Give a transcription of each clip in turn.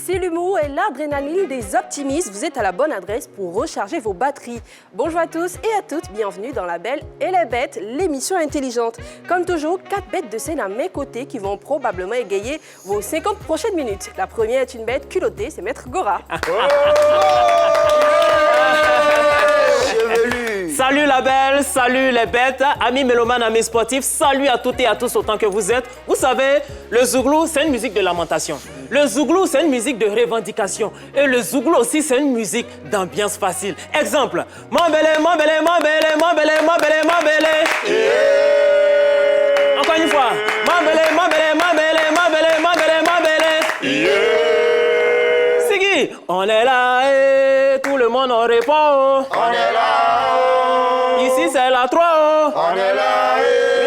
Si l'humour est l'adrénaline des optimistes, vous êtes à la bonne adresse pour recharger vos batteries. Bonjour à tous et à toutes, bienvenue dans La Belle et les Bêtes, l'émission intelligente. Comme toujours, 4 bêtes de scène à mes côtés qui vont probablement égayer vos 50 prochaines minutes. La première est une bête culottée, c'est Maître Gora. Salut la belle, salut les bêtes, amis mélomanes, amis sportifs, salut à toutes et à tous autant que vous êtes. Vous savez, le zouglou, c'est une musique de lamentation. Le zouglou, c'est une musique de revendication. Et le zouglou aussi, c'est une musique d'ambiance facile. Exemple, Mambélé, Mambélé, Mambélé, Mambélé, Mambélé, Mambélé. Encore une fois, Mambélé, Mambélé, Mambélé, Mambélé, Mambélé, Mambélé. Sigui, on est là et tout le monde en répond. On est là. Ici, c'est la 3. On est là.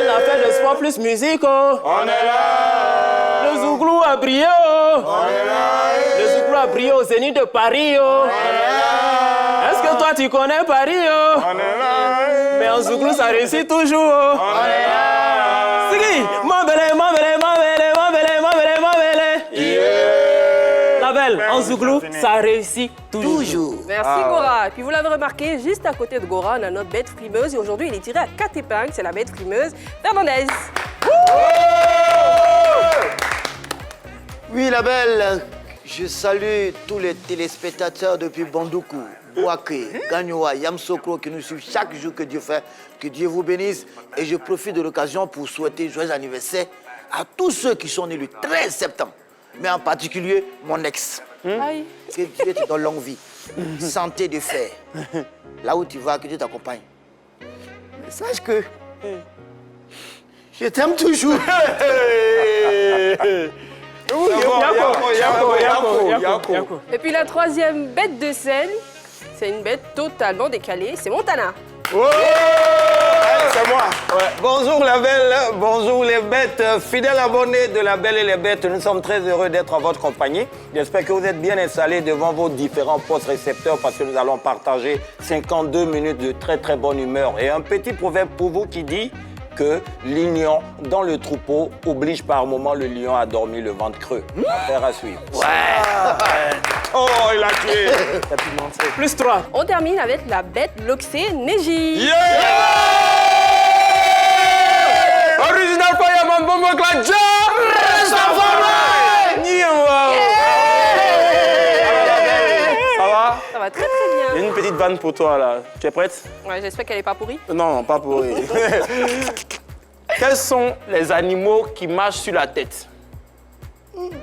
Une affaire de sport plus musique. On est là. Le zouglou a brillé. On est là. Le zouglou a brillé au Zénith de Paris. On est là. Est-ce que toi, tu connais Paris? On est là. Mais en zouglou, ça réussit toujours. On est là. Sigui, Mambélé, Mambélé, Mambélé, Mambélé, Mambélé, Mambélé. La belle, en zouglou, ça réussit toujours. Merci Gora. Et puis vous l'avez remarqué, juste à côté de Gora, on a notre bête frimeuse. Et aujourd'hui, il est tiré à 4 épingles. C'est la bête frimeuse, Fernandez. Oui, la belle, je salue tous les téléspectateurs depuis Bandoukou, Bouaké, Gagnoa, Yamsokro qui nous suivent chaque jour que Dieu fait. Que Dieu vous bénisse. Et je profite de l'occasion pour souhaiter joyeux anniversaire à tous ceux qui sont nés le 13 septembre. Mais en particulier, mon ex. Aïe. Que Dieu te donne longue vie, santé de fer. Là où tu vas, que Dieu t'accompagne. Mais sache que je t'aime toujours. Yako. Et puis la troisième bête de scène, c'est une bête totalement décalée, c'est Montana. C'est moi. Ouais. Bonjour la belle, bonjour les bêtes, fidèles abonnés de La Belle et les Bêtes, nous sommes très heureux d'être en votre compagnie. J'espère que vous êtes bien installés devant vos différents postes récepteurs parce que nous allons partager 52 minutes de très très bonne humeur. Et un petit proverbe pour vous qui dit que l'union dans le troupeau oblige par moment le lion à dormir le ventre creux. Affaire à suivre. Oh, il a tué. Plus 3. On termine avec la bête loxée Neji. Original Fireman, Bombo Kladja! Ça va? Ça va très très bien. J'ai une petite vanne pour toi là. Tu es prête? Ouais, j'espère qu'elle n'est pas pourrie. Non, pas pour eux. Quels sont les animaux qui marchent sur la tête?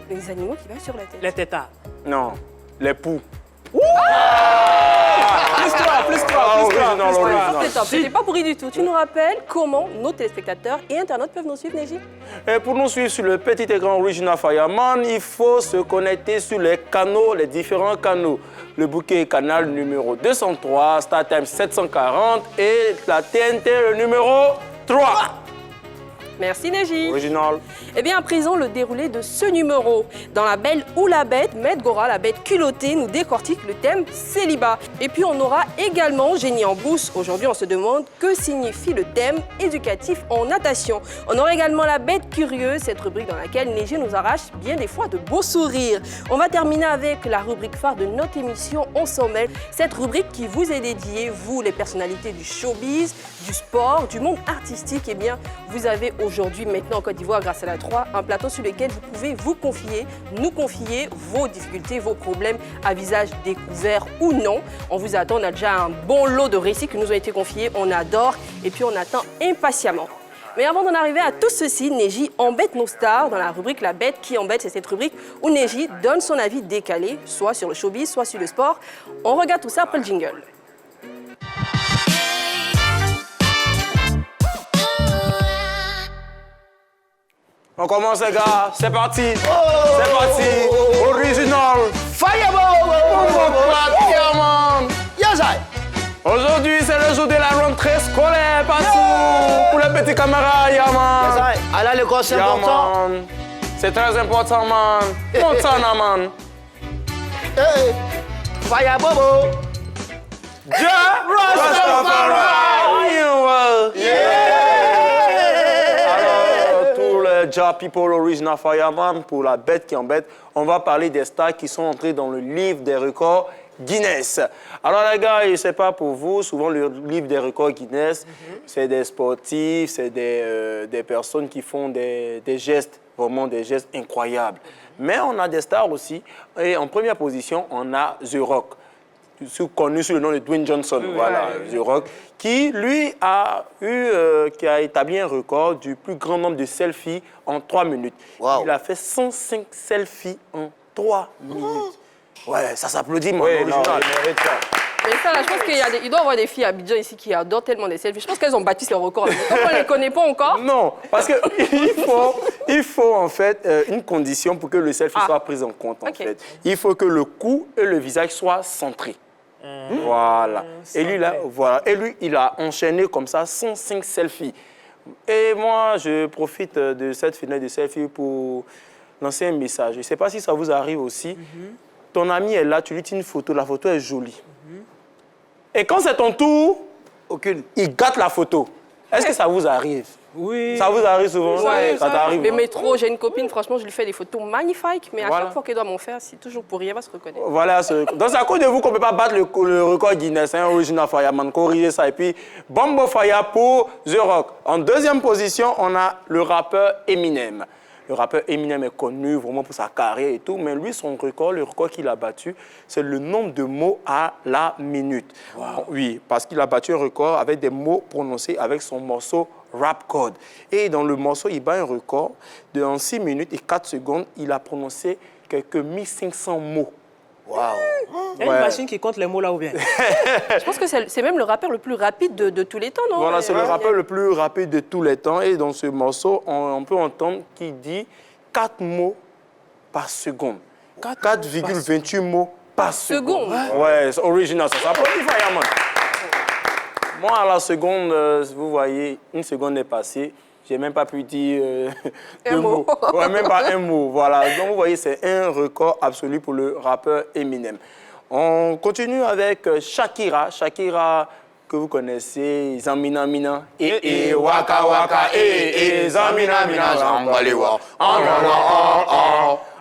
Les animaux qui vont sur la tête. Les tétards. Non, les poux. Plus 3, plus 3, plus 3. C'est top, c'était pas pourri du tout. Tu nous rappelles comment nos téléspectateurs et internautes peuvent nous suivre, Neji? Et pour nous suivre sur le petit écran Original Fireman, il faut se connecter sur les canaux, les différents canaux. Le bouquet canal numéro 203, StarTimes 740 et la TNT le numéro 3. Merci Neji. Original. Eh bien, à présent, le déroulé de ce numéro. Dans La Belle ou la Bête, Maître Gora, la bête culottée, nous décortique le thème célibat. Et puis, on aura également Génie en brousse. Aujourd'hui, on se demande que signifie le thème éducatif en natation. On aura également la bête curieuse, cette rubrique dans laquelle Neji nous arrache bien des fois de beaux sourires. On va terminer avec la rubrique phare de notre émission On s'en mêle. Cette rubrique qui vous est dédiée, vous, les personnalités du showbiz, du sport, du monde artistique. Eh bien, vous avez aujourd'hui, maintenant en Côte d'Ivoire, grâce à la 3, un plateau sur lequel vous pouvez vous confier, nous confier vos difficultés, vos problèmes à visage découvert ou non. On vous attend, on a déjà un bon lot de récits qui nous ont été confiés, on adore et puis on attend impatiemment. Mais avant d'en arriver à tout ceci, Neji embête nos stars dans la rubrique La Bête qui embête. C'est cette rubrique où Neji donne son avis décalé, soit sur le showbiz, soit sur le sport. On regarde tout ça après le jingle. On commence les gars, c'est parti. C'est parti. Original. Fireball! Yes, I. Aujourd'hui, c'est le jour de la rentrée scolaire partout. Pour les petits camarades, Yes, man. I. Aller à l'école, c'est important. Man. C'est très important, man. Montana, man. Hey. Fireball! Rastafari. Alors, tous les Bonsoir, people original fireman. Pour la bête qui embête, on va parler des stars qui sont entrées dans le livre des records Guinness. Alors les gars, je ne sais pas pour vous, souvent le livre des records Guinness, c'est des sportifs, c'est des personnes qui font des gestes, vraiment des gestes incroyables. Mais on a des stars aussi. Et en première position, on a The Rock, connu sous le nom de Dwayne Johnson, The Rock, qui lui qui a établi un record du plus grand nombre de selfies en 3 minutes. Wow. Il a fait 105 selfies en 3 minutes. Ouais, ça s'applaudit, mon Oui, non, original. il mérite ça. Mais ça, là, je pense qu'il doit y avoir des filles à Abidjan ici qui adorent tellement les selfies. Je pense qu'elles ont bâti ce record. Comme on ne les connaît pas encore. Non, parce qu'il il faut en fait une condition pour que le selfie soit pris en compte. En Ok. fait. Il faut que le cou et le visage soient centrés. Voilà. Et lui, là, voilà. Et lui, il a enchaîné comme ça 105 selfies. Et moi, je profite de cette finale de selfie pour lancer un message. Je ne sais pas si ça vous arrive aussi. Ton ami est là, tu lui tires une photo, la photo est jolie. Et quand c'est ton tour, il gâte la photo. Est-ce que ça vous arrive? Oui. Ça vous arrive souvent? Ouais, ça t'arrive? Le non? métro, j'ai une copine, franchement, je lui fais des photos magnifiques, mais à Voilà. chaque fois qu'elle doit m'en faire, c'est toujours pourri, elle va se reconnaître. Voilà, donc c'est à cause de vous qu'on ne peut pas battre le record Guinness, hein, Original Fireman, corrigez ça. Et puis, Bombo Fire pour The Rock. En deuxième position, on a le rappeur Eminem. Le rappeur Eminem est connu vraiment pour sa carrière et tout, mais lui, son record, le record qu'il a battu, c'est le nombre de mots à la minute. Oui, parce qu'il a battu un record avec des mots prononcés avec son morceau Rap Code. Et dans le morceau, il bat un record en 6 minutes et 4 secondes, il a prononcé quelques 1500 mots. Waouh. Il y a une machine qui compte les mots là ou bien? Je pense que c'est même le rappeur le plus rapide de tous les temps, non? Voilà, c'est le rappeur le plus rapide de tous les temps. Et dans ce morceau, on peut entendre qu'il dit 4 mots par seconde. 4,28 mots par seconde. Ouais, c'est original, ça s'applaudit, Fireman. Moi, à la seconde, vous voyez, une seconde est passée. Je n'ai même pas pu dire Un deux mot. mots. Ouais, même pas un mot. Voilà. Donc, vous voyez, c'est un record absolu pour le rappeur Eminem. On continue avec Shakira. Shakira, que vous connaissez, Zamina Mina. Waka Waka, Zamina Mina, Zambalewa.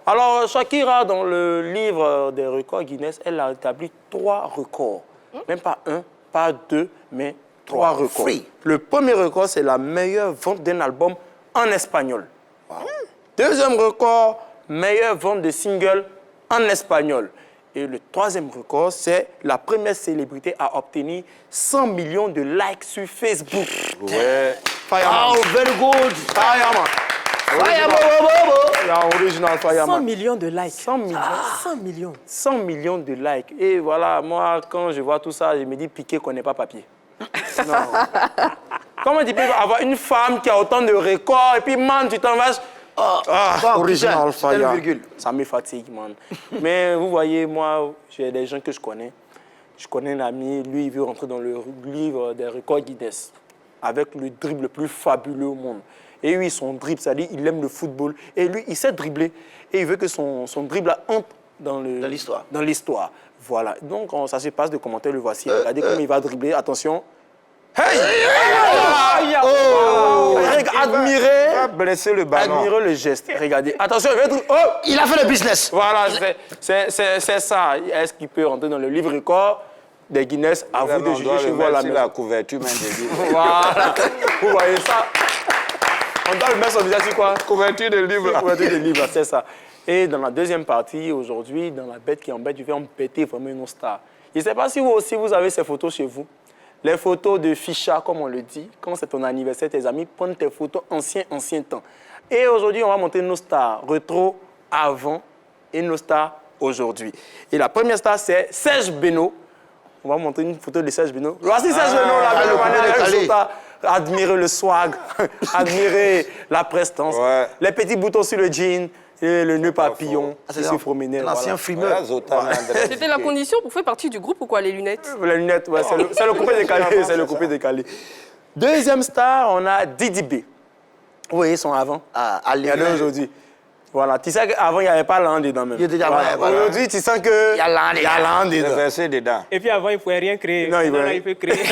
Alors, Shakira, dans le livre des records Guinness, elle a établi 3 records. Même pas 1, pas 2, mais 3 records. Free. Le premier record, c'est la meilleure vente d'un album en espagnol. Deuxième record, meilleure vente de single en espagnol. Et le troisième record, c'est la première célébrité à obtenir 100 millions de likes sur Facebook. Ouais. Fireman. Oh, very good. Fireman. Original Fireman. 100 millions de likes. 100 millions. 100 millions. 100 millions de likes. Et voilà, moi, quand je vois tout ça, je me dis, Piqué connaît pas papier. Non. Comment tu peux avoir une femme qui a autant de records et puis, man, tu t'en vas... Original putain, Fire. virgule. Ça me fatigue, man. Mais vous voyez, moi, j'ai des gens que je connais. Je connais un ami, lui, il veut rentrer dans le livre des records Guinness avec le dribble le plus fabuleux au monde. Et lui, son dribble, ça dit, il aime le football. Et lui, il sait dribbler. Et il veut que son dribble entre dans l'histoire. Dans l'histoire. Voilà. Donc, ça se passe de commenter, le voici. Regardez comment il va dribbler. Attention. Hey! Admirez. Va blesser le ballon. Admirez le geste. Regardez. Attention, il va être... Oh! Il a fait le business. Voilà, c'est ça. Est-ce qu'il peut rentrer dans le livre record des Guinness? À vous de On juger doit chez le vous à la mettre sur maison. la couverture, même des livres. Voilà. Vous voyez ça? On doit le mettre sur le visage, c'est quoi? Couverture de livres. Couverture de livres, c'est ça. Et dans la deuxième partie, aujourd'hui, dans la bête qui embête, je vais embêter vraiment une star. Je ne sais pas si vous aussi, vous avez ces photos chez vous. Les photos de ficha, comme on le dit. Quand c'est ton anniversaire, tes amis prennent tes photos ancien temps. Et aujourd'hui, on va montrer nos stars rétro avant et nos stars aujourd'hui. Et la première star, c'est Serge Beno. On va montrer une photo de Serge Beno. Voici Serge Beno, la belle manière. Admirer le swag, admirer la prestance, les petits boutons sur le jean, et le nœud papillon, c'est se promener. L'ancien frimeur. Voilà, Zoltan André. C'était la condition pour faire partie du groupe ou quoi, les lunettes? Les lunettes, ouais, c'est le coupé décalé, c'est le coupé décalé. Deuxième star, on a Didi B. Vous voyez son avant. Regardez aujourd'hui. Voilà, tu sais qu'avant, il n'y avait pas l'an dedans même. Il était déjà vrai, voilà. Aujourd'hui, tu sens que... Il y a l'an dedans. Il est versé dedans. Et puis avant, il ne pouvait rien créer. Non, il Maintenant, pouvait- là, il peut créer.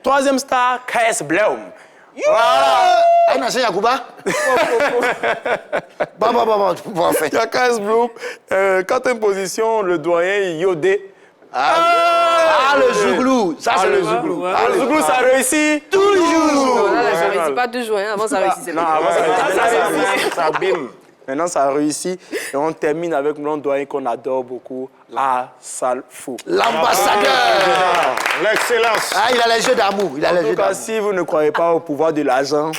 Troisième star, KS Blaum. Ah, non, c'est Yacouba. Bon, en fait. Jacques Bloom, quatrième position, le doyen Yodé. Le Zouglou. Ça, c'est le Zouglou. Le Zouglou, ça réussit Toujours. Voilà, ça réussit pas toujours, hein. Avant ça réussissait. Non, avant ça Ça, ça bim. Maintenant, ça réussit. Et on termine avec mon doyen qu'on adore beaucoup, Assal Fou. L'ambassadeur. L'excellence. Ah, il a les yeux d'amour. Il a En les tout yeux cas, d'amour. si vous ne croyez pas au pouvoir de l'argent,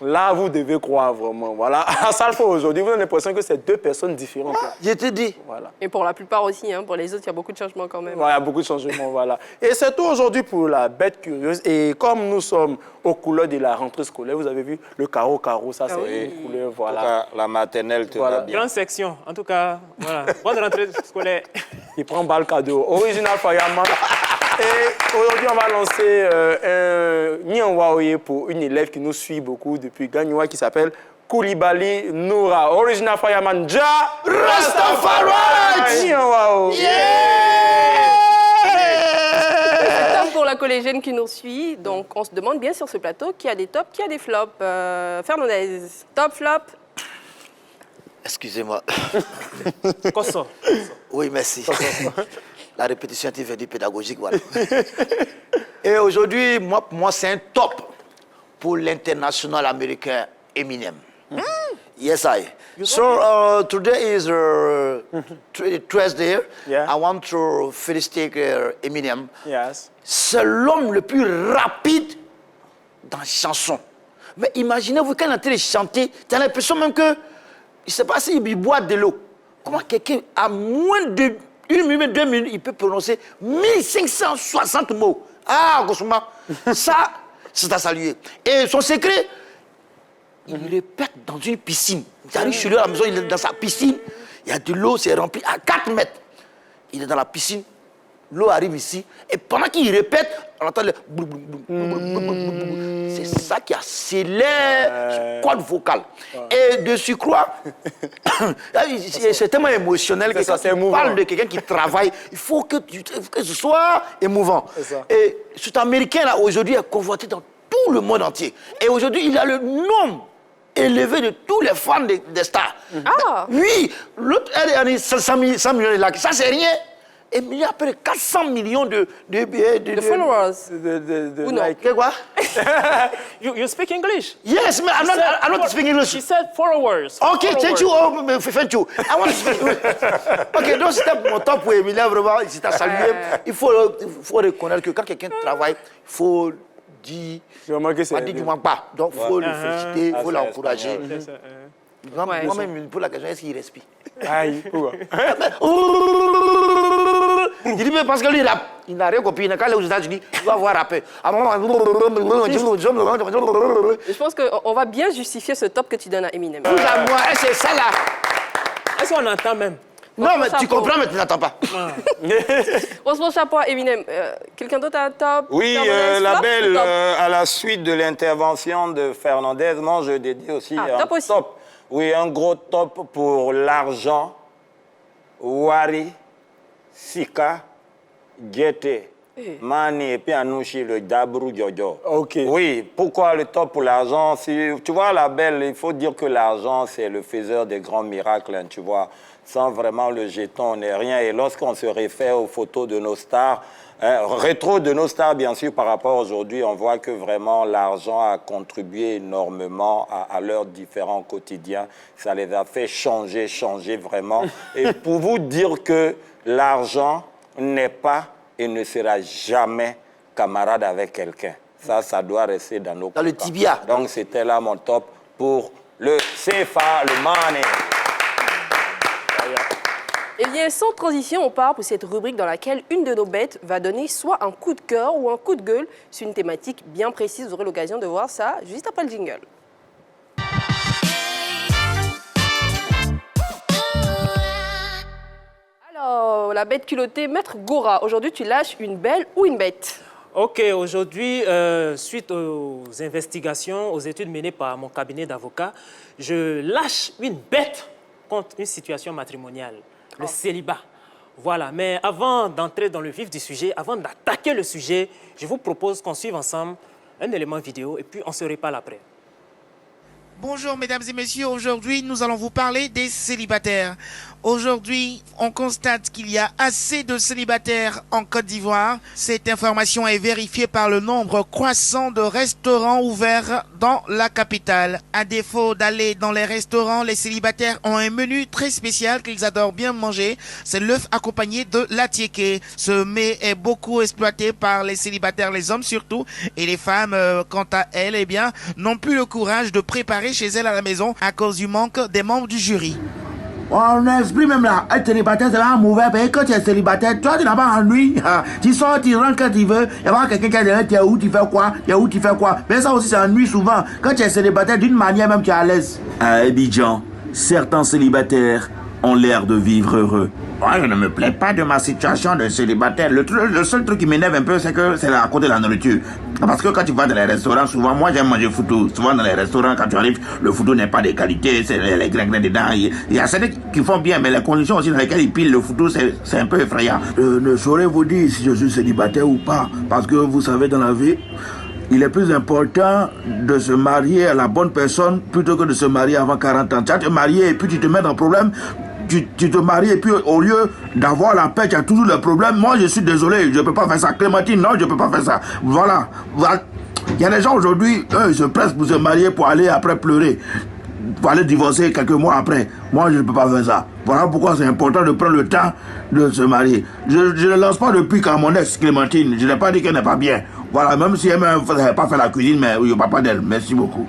là, vous devez croire vraiment. Voilà. Assal Fou, aujourd'hui, vous avez l'impression que c'est deux personnes différentes. Je te dis. Voilà. Et pour la plupart aussi, hein. Pour les autres, il y a beaucoup de changements quand même. Voilà, il y a beaucoup de changements, voilà. Et c'est tout aujourd'hui pour la bête curieuse. Et comme nous sommes aux couleurs de la rentrée scolaire, vous avez vu le carreau, ça c'est oui. une couleur, En tout voilà. cas, la maternelle te Voilà. va bien. Grande section, en tout cas, voilà. Bonne rentrée scolaire. Il prend balle cadeau. Original Fireman. Et aujourd'hui, on va lancer un Nyanwaoye pour une élève qui nous suit beaucoup depuis Gagnoua qui s'appelle Koulibaly Noura. Original Fireman, Ja Rastafari! Nyanwao. C'est top pour la collégienne qui nous suit. Donc, on se demande bien sur ce plateau qui a des tops, qui a des flops. Fernandez, top, flop. Excusez-moi. Kosso. Oui, merci. La répétition est venue pédagogique, voilà. Et aujourd'hui, pour moi, c'est un top pour l'international américain Eminem. Yes, I. So, today is Thursday. Yeah. I want to felicitate Eminem. Yes. C'est l'homme le plus rapide dans la chanson. Mais imaginez-vous, quand il est en train de chanter, tu as l'impression même que, je ne sais pas s'il boit de l'eau. Comment quelqu'un, à moins de 1 minute, 2 minutes, il peut prononcer 1560 mots. Ah, Gosuma, ça, c'est à saluer. Et son secret, il répète dans une piscine. Il arrive chez lui à la maison, il est dans sa piscine, il y a de l'eau, c'est rempli à 4 mètres. Il est dans la piscine, l'eau arrive ici, et pendant qu'il répète, on entend le boum, boum, boum, boum, boum, boum, boum, boum. C'est ça qui accélère son corde vocale. Et de surcroît, c'est tellement émotionnel que ça, quand c'est tu émouvant. parles de quelqu'un qui travaille, il faut que ce soit émouvant. ça. Et cet Américain-là, aujourd'hui, est convoité dans tout le monde entier. Et aujourd'hui, il a le nombre élevé de tous les fans des stars. Ah. Oui, l'autre, elle est 100 millions de likes. Ça, c'est rien. Et il y a à peu près 400 millions de The followers. Ou non. Que quoi? You speak English? Yes, man, I'm not speaking English. She said followers. Okay, thank you. Oh, thank you. I want to speak. Ok, donc c'était mon temps pour Emilia, vraiment, c'est à saluer. Il faut reconnaître que quand quelqu'un travaille, il faut dire. J'ai remarqué que Pas dire du manque pas. Donc, il faut le féliciter, il faut c'est l'encourager. espagnol. Moi-même, il me pose la question, est-ce qu'il respire? Aïe, pourquoi? Il dit, mais parce que lui, il n'a rien compris. Quand il est aux États-Unis, il va voir rapper. Je pense qu'on va bien justifier ce top que tu donnes à Eminem. Tout à moi, c'est ça là. Est-ce qu'on entend même? Non, mais tu chapeau. comprends, mais tu n'attends pas. On se penche à point, Eminem. Quelqu'un d'autre a un top? Oui, Fernandez, la flop belle, ou top? à la suite de l'intervention de Fernandez, moi je dédie aussi un top aussi. top. Oui, un gros top pour l'argent. Wari, Sika, Gete, Mani et puis Anouchi, le Dabru Jojo. Ok. Oui, pourquoi le top pour l'argent? Tu vois, la belle, il faut dire que l'argent, c'est le faiseur des grands miracles, hein, tu vois. Sans vraiment le jeton, on n'est rien. Et lorsqu'on se réfère aux photos de nos stars, rétro de nos stars, bien sûr, par rapport à aujourd'hui, on voit que vraiment l'argent a contribué énormément à leurs différents quotidiens. Ça les a fait changer vraiment. Et pour vous dire que l'argent n'est pas et ne sera jamais camarade avec quelqu'un. Ça doit rester dans nos Dans le contrats. tibia. Donc, c'était là mon top pour le CFA, le money. Eh bien, sans transition, on part pour cette rubrique dans laquelle une de nos bêtes va donner soit un coup de cœur ou un coup de gueule sur une thématique bien précise. Vous aurez l'occasion de voir ça juste après le jingle. Alors, la bête culottée, Maître Gora, aujourd'hui tu lâches une belle ou une bête? Ok, aujourd'hui, suite aux investigations, aux études menées par mon cabinet d'avocat, je lâche une bête contre une situation matrimoniale, le célibat. Voilà, mais avant d'entrer dans le vif du sujet, avant d'attaquer le sujet, je vous propose qu'on suive ensemble un élément vidéo et puis on se reparle après. Bonjour mesdames et messieurs, aujourd'hui nous allons vous parler des célibataires. Aujourd'hui, on constate qu'il y a assez de célibataires en Côte d'Ivoire. Cette information est vérifiée par le nombre croissant de restaurants ouverts dans la capitale. À défaut d'aller dans les restaurants, les célibataires ont un menu très spécial qu'ils adorent bien manger. C'est l'œuf accompagné de l'atiéké. Ce mets est beaucoup exploité par les célibataires, les hommes surtout, et les femmes, quant à elles, eh bien, n'ont plus le courage de préparer chez elles à la maison à cause du manque des membres du jury. On exprime même là, être célibataire c'est un mauvais pays. Quand tu es célibataire, toi tu n'as pas ennui. Tu sors, tu rentres quand tu veux. Il y a quelqu'un qui est derrière, tu es où, tu fais quoi, il y a où, tu fais quoi. Mais ça aussi, ça ennuie souvent. Quand tu es célibataire, d'une manière même, tu es à l'aise. À Abidjan, certains célibataires ont l'air de vivre heureux. Moi, je ne me plais pas de ma situation de célibataire. Le seul truc qui m'énerve un peu, c'est que c'est à côté de la nourriture. Parce que quand tu vas dans les restaurants, souvent, moi j'aime manger foutou. Souvent dans les restaurants, quand tu arrives, le foutou n'est pas de qualité, c'est les grains dedans. Il y a certains qui font bien, mais les conditions aussi dans lesquelles ils pilent le foutou, c'est un peu effrayant. Je ne saurais vous dire si je suis célibataire ou pas. Parce que vous savez, dans la vie, il est plus important de se marier à la bonne personne plutôt que de se marier avant 40 ans. Tu vas te marier et puis tu te mets dans le problème. Tu te maries et puis au lieu d'avoir la paix, tu as toujours le problème. Moi, je suis désolé, je ne peux pas faire ça. Clémentine, non, je ne peux pas faire ça. Voilà. Il y a des gens aujourd'hui, eux, ils se pressent pour se marier, pour aller après pleurer, pour aller divorcer quelques mois après. Moi, je ne peux pas faire ça. Voilà pourquoi c'est important de prendre le temps de se marier. Je ne lance pas depuis quand mon ex, Clémentine. Je n'ai pas dit qu'elle n'est pas bien. Voilà, même si elle n'a pas fait la cuisine, mais il n'y a pas d'elle. Merci beaucoup.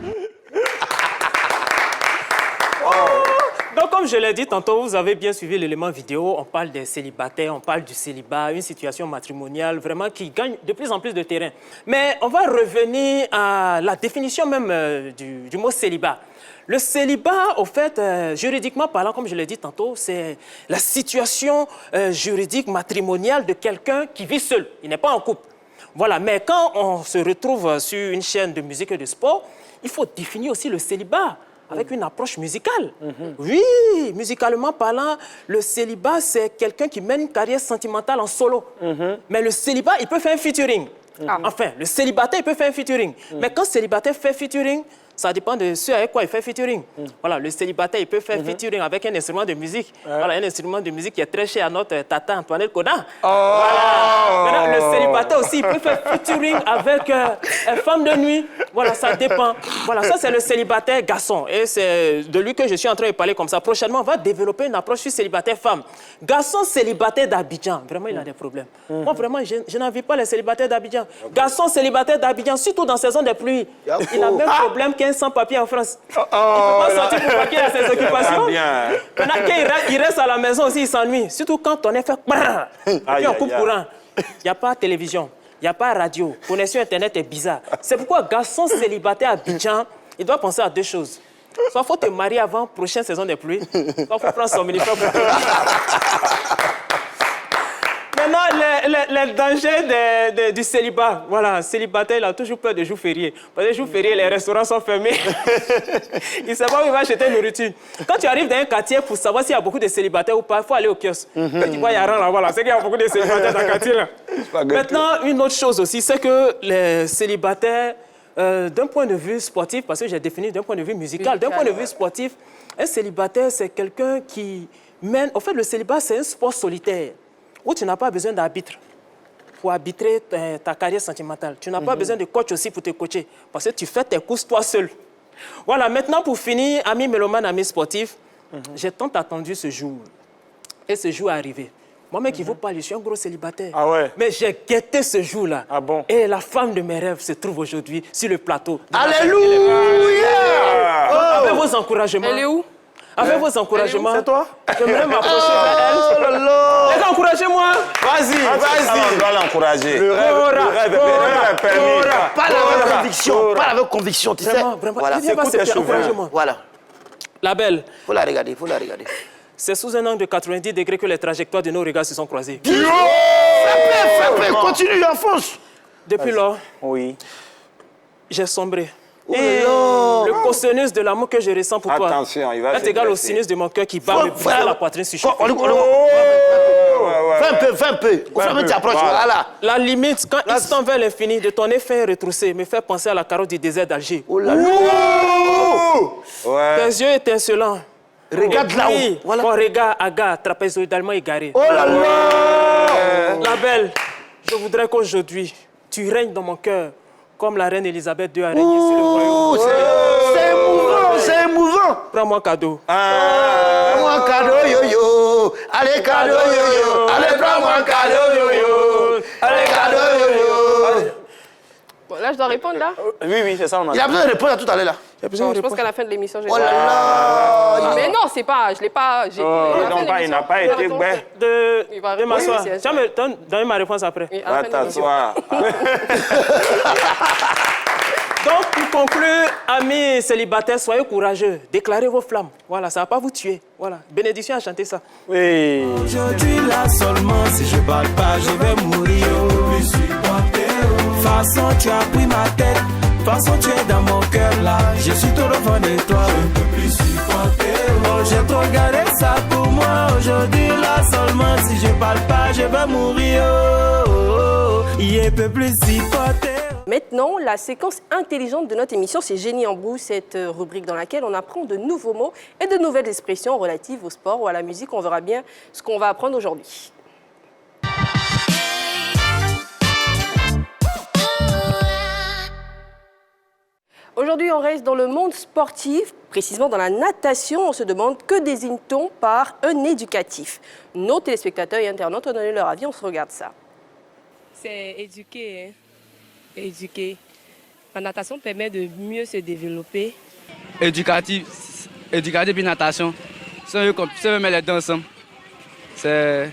Comme je l'ai dit tantôt, vous avez bien suivi l'élément vidéo. On parle des célibataires, on parle du célibat, une situation matrimoniale vraiment qui gagne de plus en plus de terrain. Mais on va revenir à la définition même du mot célibat. Le célibat, au fait, juridiquement parlant, comme je l'ai dit tantôt, c'est la situation juridique matrimoniale de quelqu'un qui vit seul. Il n'est pas en couple. Voilà, mais quand on se retrouve sur une chaîne de musique et de sport, il faut définir aussi le célibat avec une approche musicale. Oui, musicalement parlant, le célibat, c'est quelqu'un qui mène une carrière sentimentale en solo. Mais le célibat, il peut faire un featuring. Enfin, le célibataire, il peut faire un featuring. Mais quand le célibataire fait featuring, ça dépend de ce avec quoi il fait featuring. Voilà, le célibataire, il peut faire featuring avec un instrument de musique. Voilà, un instrument de musique qui est très cher à notre tata Antoinette Koda. Voilà. Maintenant, le célibataire aussi, il peut faire featuring avec une femme de nuit. Voilà, ça dépend. Voilà, ça, c'est le célibataire garçon. Et c'est de lui que je suis en train de parler comme ça. Prochainement, on va développer une approche sur célibataire femme. Garçon célibataire d'Abidjan, vraiment, il a des problèmes. Moi, vraiment, je n'envie pas les célibataires d'Abidjan. Garçon célibataire d'Abidjan, surtout dans saison des pluies, il a le même problème qu'un sans-papier en France. Il ne peut pas sortir pour vaquer à ses occupations. Maintenant, quand il reste à la maison aussi, il s'ennuie. Surtout quand on est fait... Et puis on coupe courant. Il n'y a pas de télévision, il n'y a pas de radio. Connexion Internet est bizarre. C'est pourquoi garçon célibataire à Abidjan, il doit penser à deux choses. Soit il faut te marier avant la prochaine saison des pluies, soit il faut prendre son mini-frère pour te... Maintenant, les dangers du célibat. Voilà, célibataire, il a toujours peur des jours fériés. Parce que les jours fériés, les restaurants sont fermés. Il ne sait pas où il va acheter nourriture. Quand tu arrives dans un quartier pour savoir s'il y a beaucoup de célibataires ou pas, il faut aller au kiosque. Quand tu vois, il y a rien là-bas, c'est qu'il y a beaucoup de célibataires dans le quartier. Là. Maintenant, une autre chose aussi, c'est que les célibataires, d'un point de vue sportif, parce que j'ai défini d'un point de vue musical, d'un point de vue sportif, un célibataire, c'est quelqu'un qui mène... En fait, le célibat, c'est un sport solitaire, où tu n'as pas besoin d'arbitre pour arbitrer ta carrière sentimentale. Tu n'as pas besoin de coach aussi pour te coacher, parce que tu fais tes courses toi seul. Voilà, maintenant pour finir, amis mélomanes, amis sportifs, j'ai tant attendu ce jour. Et ce jour est arrivé. Moi-même qui vous parle, je suis un gros célibataire. Ah ouais. Mais j'ai guetté ce jour-là. Ah bon? Et la femme de mes rêves se trouve aujourd'hui sur le plateau. Alléluia! Avec vos encouragements. Elle est où? Avec vos encouragements. C'est toi? J'aimerais m'approcher vers elle. Les gars, encouragez-moi. Vas-y, vas-y. On doit l'encourager. Le rêve est permis. Parle avec conviction, parle avec conviction, tu sais. Vraiment. Voilà, Écoute tes cheveux. Encouragez-moi. Voilà. La belle. Faut la regarder, faut la regarder. C'est sous un angle de 90 degrés que les trajectoires de nos regards se sont croisées. Fais, continue, enfonce. Depuis lors, Oui. j'ai sombré. Oh Et là. le cosinus de l'amour que je ressens pour toi Attention, il va est se égal au blesser. sinus de mon cœur qui bat me briser la poitrine sur On chaque lui- on lui- Fais un peu. Au fur et à mesure que tu approches, voilà. La limite, quand il tend vers l'infini, de ton effet retroussé, me fait penser à la carotte du désert d'Alger. Oh là là. Ouais. Tes yeux étincelants. Regarde là-haut. Oui, Voilà. mon regard hagard, trapézoïdalement égaré. Oh là là. La belle, je voudrais qu'aujourd'hui, tu règnes dans mon cœur, comme la reine Elisabeth II a régné sur le royaume. C'est émouvant, c'est émouvant. Prends-moi cadeau. Prends-moi un cadeau, yo-yo. Allez, cadeau, yo-yo. Allez, prends-moi un cadeau, yo-yo. Allez, cadeau, yo-yo. Bon, là, je dois répondre, là. Oui, c'est ça, on a Il a besoin de répondre à tout à l'heure, là. Bon, je pense qu'à la fin de l'émission, je vais Oh là dire. là. Mais non, c'est pas, je l'ai pas. Il n'a pas été ben. Il va De m'asseoir. répondre. Tu vas me donner ma réponse après. Oui, à la Va fin de l'émission. t'asseoir. Donc, pour conclure, amis célibataires, soyez courageux. Déclarez vos flammes. Voilà, ça ne va pas vous tuer. Voilà. Bénédiction a chanté ça. Oui. Aujourd'hui là seulement, si je parle pas, je vais mourir. Je suis supporté. Façon, tu as pris ma tête. Façon, tu es dans mon cœur là. Je suis tout au fond de toi. Je ne peux plus supporter. Oh, j'ai trop gardé ça pour moi. Aujourd'hui là seulement, si je parle pas, je vais mourir. Oh, oh, oh. Il ne peut plus supporter. Maintenant, la séquence intelligente de notre émission, c'est Génie en brousse, cette rubrique dans laquelle on apprend de nouveaux mots et de nouvelles expressions relatives au sport ou à la musique. On verra bien ce qu'on va apprendre aujourd'hui. Aujourd'hui, on reste dans le monde sportif, précisément dans la natation. On se demande que désigne-t-on par un éducatif? Nos téléspectateurs et internautes ont donné leur avis, on se regarde ça. C'est éduquer, hein. Éduquer. La natation permet de mieux se développer. Éducatif et natation. Si on met les deux ensemble, c'est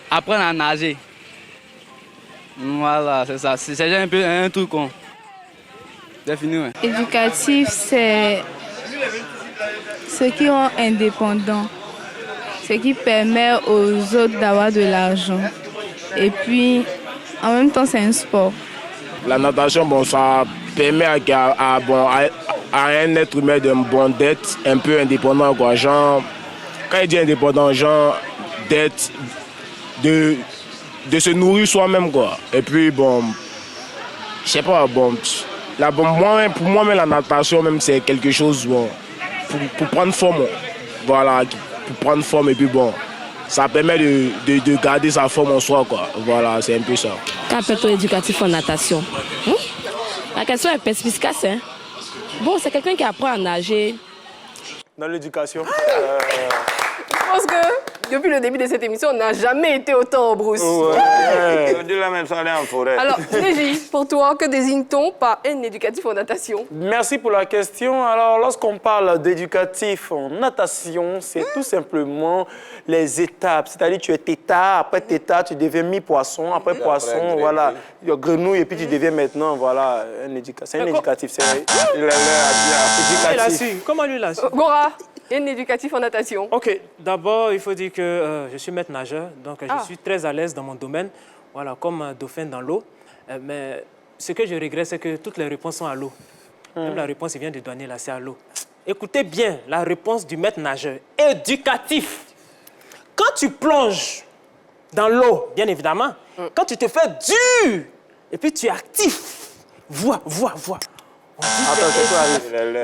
apprendre à nager. Voilà, c'est ça. C'est un peu un truc con. C'est fini, ouais. Éducatif, c'est ce qui rend indépendant, ce qui permet aux autres d'avoir de l'argent. Et puis, en même temps, c'est un sport. La natation, bon, ça permet à un être humain d'être un peu indépendant, quoi. Genre, quand il dit indépendant, genre, de se nourrir soi-même, quoi. Et puis, bon, je sais pas, bon, pour moi, la natation, même, c'est quelque chose, bon, pour prendre forme, voilà, pour prendre forme, et puis, bon, ça permet de garder sa forme en soi, quoi. Voilà, c'est un peu ça. Qu'appelle-t-on éducatif en natation? La question est perspicace, hein? Bon, c'est quelqu'un qui apprend à nager. Dans l'éducation. Je pense que depuis le début de cette émission, on n'a jamais été autant en brousse. Aujourd'hui, la même ça, aller en forêt. Alors, Légi, pour toi, que désigne-t-on par un éducatif en natation? Merci pour la question. Alors, lorsqu'on parle d'éducatif en natation, c'est tout simplement les étapes. C'est-à-dire tu es tétard, après tétard, tu deviens mi-poisson, après poisson, voilà, grenouille, et puis tu deviens maintenant, voilà, un éducatif. C'est un éducatif, c'est Il a su. Comment lui, il a su? Gora, un éducatif en natation. OK. D'abord, il faut dire que je suis maître nageur, donc je suis très à l'aise dans mon domaine, voilà, comme un dauphin dans l'eau. Mais ce que je regrette, c'est que toutes les réponses sont à l'eau. Même la réponse, il vient de donner là, c'est à l'eau. Écoutez bien la réponse du maître nageur. Éducatif. Quand tu plonges dans l'eau, bien évidemment, quand tu te fais dur, et puis tu es actif, vois.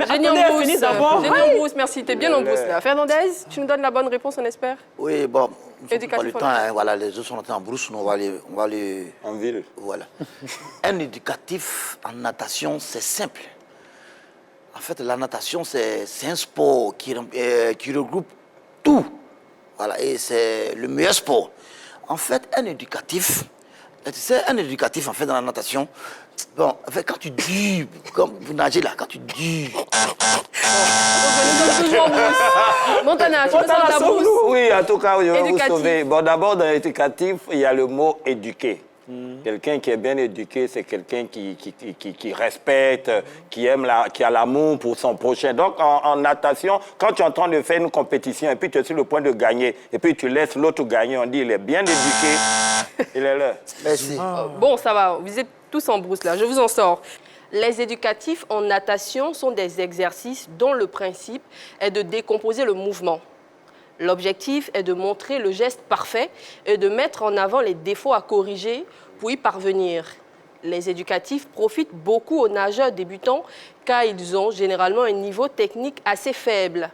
Génie en brousse, merci. T'es bien en brousse là. Fernandez, tu nous donnes la bonne réponse, on espère? Oui, bon, nous sommes pas le Éducatif temps, hein, voilà, les autres sont entrés en brousse, nous on va aller en ville. Voilà. Un éducatif en natation, c'est simple. En fait, la natation, c'est un sport qui regroupe tout. Voilà, et c'est le meilleur sport. En fait, un éducatif, tu sais, un éducatif, en fait, dans la natation, bon, en fait, quand tu dures, comme vous nagez là, quand tu dures... toujours en brousse. Montana, tu me sens la brousse? Oui, en tout cas, je vais vous Éducatif. sauver. Bon, d'abord, dans l'éducatif, il y a le mot éduquer. Quelqu'un qui est bien éduqué, c'est quelqu'un qui respecte, qui a l'amour pour son prochain. Donc, en natation, quand tu es en train de faire une compétition et puis tu es sur le point de gagner, et puis tu laisses l'autre gagner, on dit il est bien éduqué, il est là. Merci. Bon, ça va, vous êtes tous en brousse là, je vous en sors. Les éducatifs en natation sont des exercices dont le principe est de décomposer le mouvement. L'objectif est de montrer le geste parfait et de mettre en avant les défauts à corriger pour y parvenir. Les éducatifs profitent beaucoup aux nageurs débutants car ils ont généralement un niveau technique assez faible.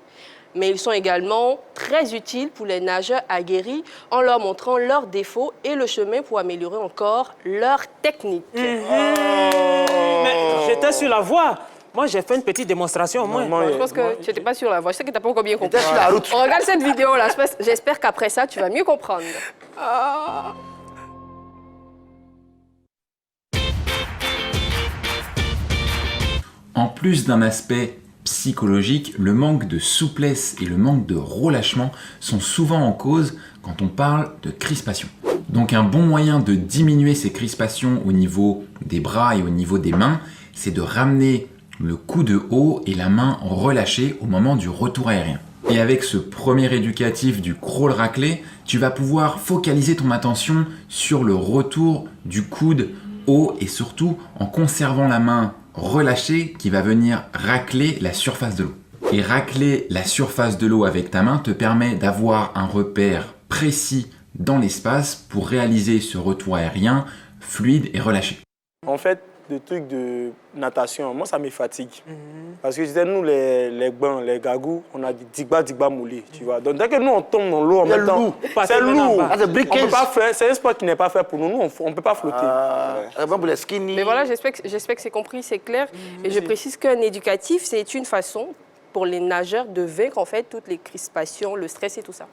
Mais ils sont également très utiles pour les nageurs aguerris en leur montrant leurs défauts et le chemin pour améliorer encore leur technique. Mais j'étais sur la voie. Moi, j'ai fait une petite démonstration. Je pense que tu n'étais pas sur la voie. Je sais que tu n'as pas encore bien compris. sur la route. On regarde cette vidéo-là. J'espère qu'après ça, tu vas mieux comprendre. En plus d'un aspect psychologique, le manque de souplesse et le manque de relâchement sont souvent en cause quand on parle de crispation. Donc un bon moyen de diminuer ces crispations au niveau des bras et au niveau des mains, c'est de ramener le coude haut et la main relâchée au moment du retour aérien. Et avec ce premier éducatif du crawl raclé, tu vas pouvoir focaliser ton attention sur le retour du coude haut et surtout en conservant la main relâchée qui va venir racler la surface de l'eau. Et racler la surface de l'eau avec ta main te permet d'avoir un repère précis dans l'espace pour réaliser ce retour aérien fluide et relâché. En fait, le truc de natation, moi, ça me fatigue. Parce que je disais, nous, les bains, les gagous, on a des digba moulés, tu vois. Donc, dès que nous, on tombe dans l'eau en même temps, c'est lourd. C'est un sport qui n'est pas fait pour nous. Nous, on ne peut pas flotter. Mais voilà, j'espère que c'est compris, c'est clair. Et je précise qu'un éducatif, c'est une façon pour les nageurs de vaincre en fait toutes les crispations, le stress et tout ça.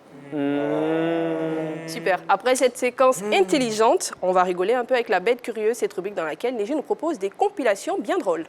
Super. Après cette séquence intelligente, on va rigoler un peu avec la bête curieuse, cette rubrique dans laquelle Neji nous propose des compilations bien drôles.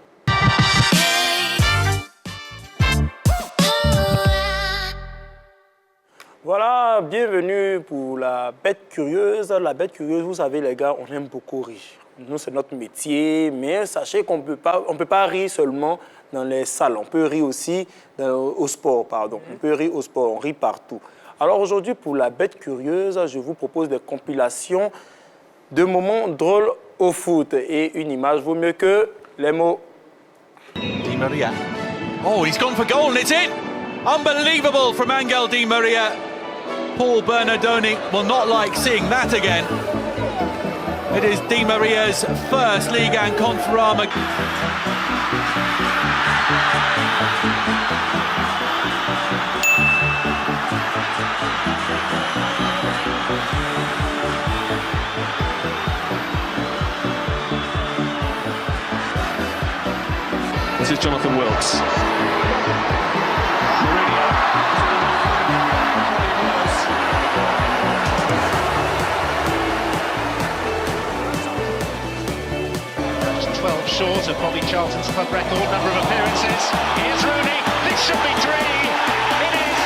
Voilà, bienvenue pour la bête curieuse. La bête curieuse, vous savez les gars, on aime beaucoup rire. Nous, c'est notre métier, mais sachez qu'on peut pas rire seulement dans les salles. On peut rire aussi au sport, pardon. On peut rire au sport, on rit partout. Alors aujourd'hui, pour la bête curieuse, je vous propose des compilations de moments drôles au foot. Et une image vaut mieux que les mots. Di Maria. Oh, he's gone for goal and it's in! Unbelievable from Angel Di Maria. Paul Bernardoni will not like seeing that again. It is Di Maria's first Liga and Conforama. This is Jonathan Wilkes. Just 12 short of Bobby Charlton's club record number of appearances. Here's Rooney. This should be 3. It is.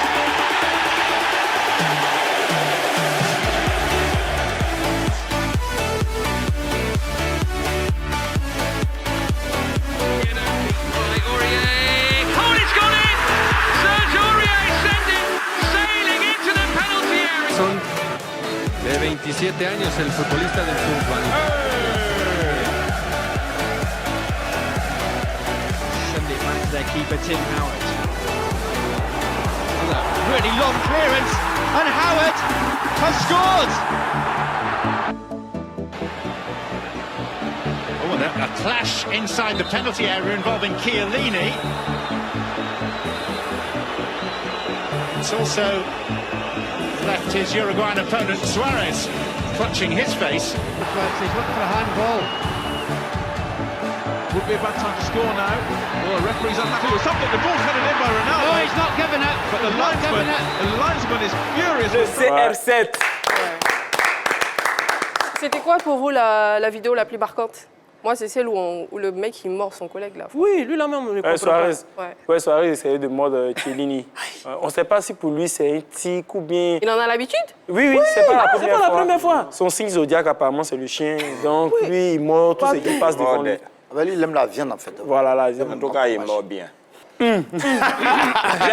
De 27 años, el futbolista del Turban. Send it back to their keeper, Tim Howard. Really long clearance, and Howard has scored! Oh, and a clash inside the penalty area involving Chiellini. It's also left his Uruguayan opponent Suarez clutching his face. He's looking for a handball. Would be a bad time to score now. Oh, the referee's unhappy with something. The ball's headed in by Ronaldo. No, he's not giving it. But the linesman is furious. Le CR7. C'était quoi pour vous la vidéo la plus marquante? Moi, c'est celle où le mec il mord son collègue là. Oui, lui là même. Suarez. Ouais, Suarez essayait de mordre Chiellini. On ne sait pas si pour lui c'est un tic ou bien. Il en a l'habitude? Oui, c'est pas la première fois. Son signe zodiaque apparemment c'est le chien. Donc lui il mord tout ce qui passe devant lui. Lui il aime la viande en fait. Voilà la viande. En tout cas, il mord bien. J'ai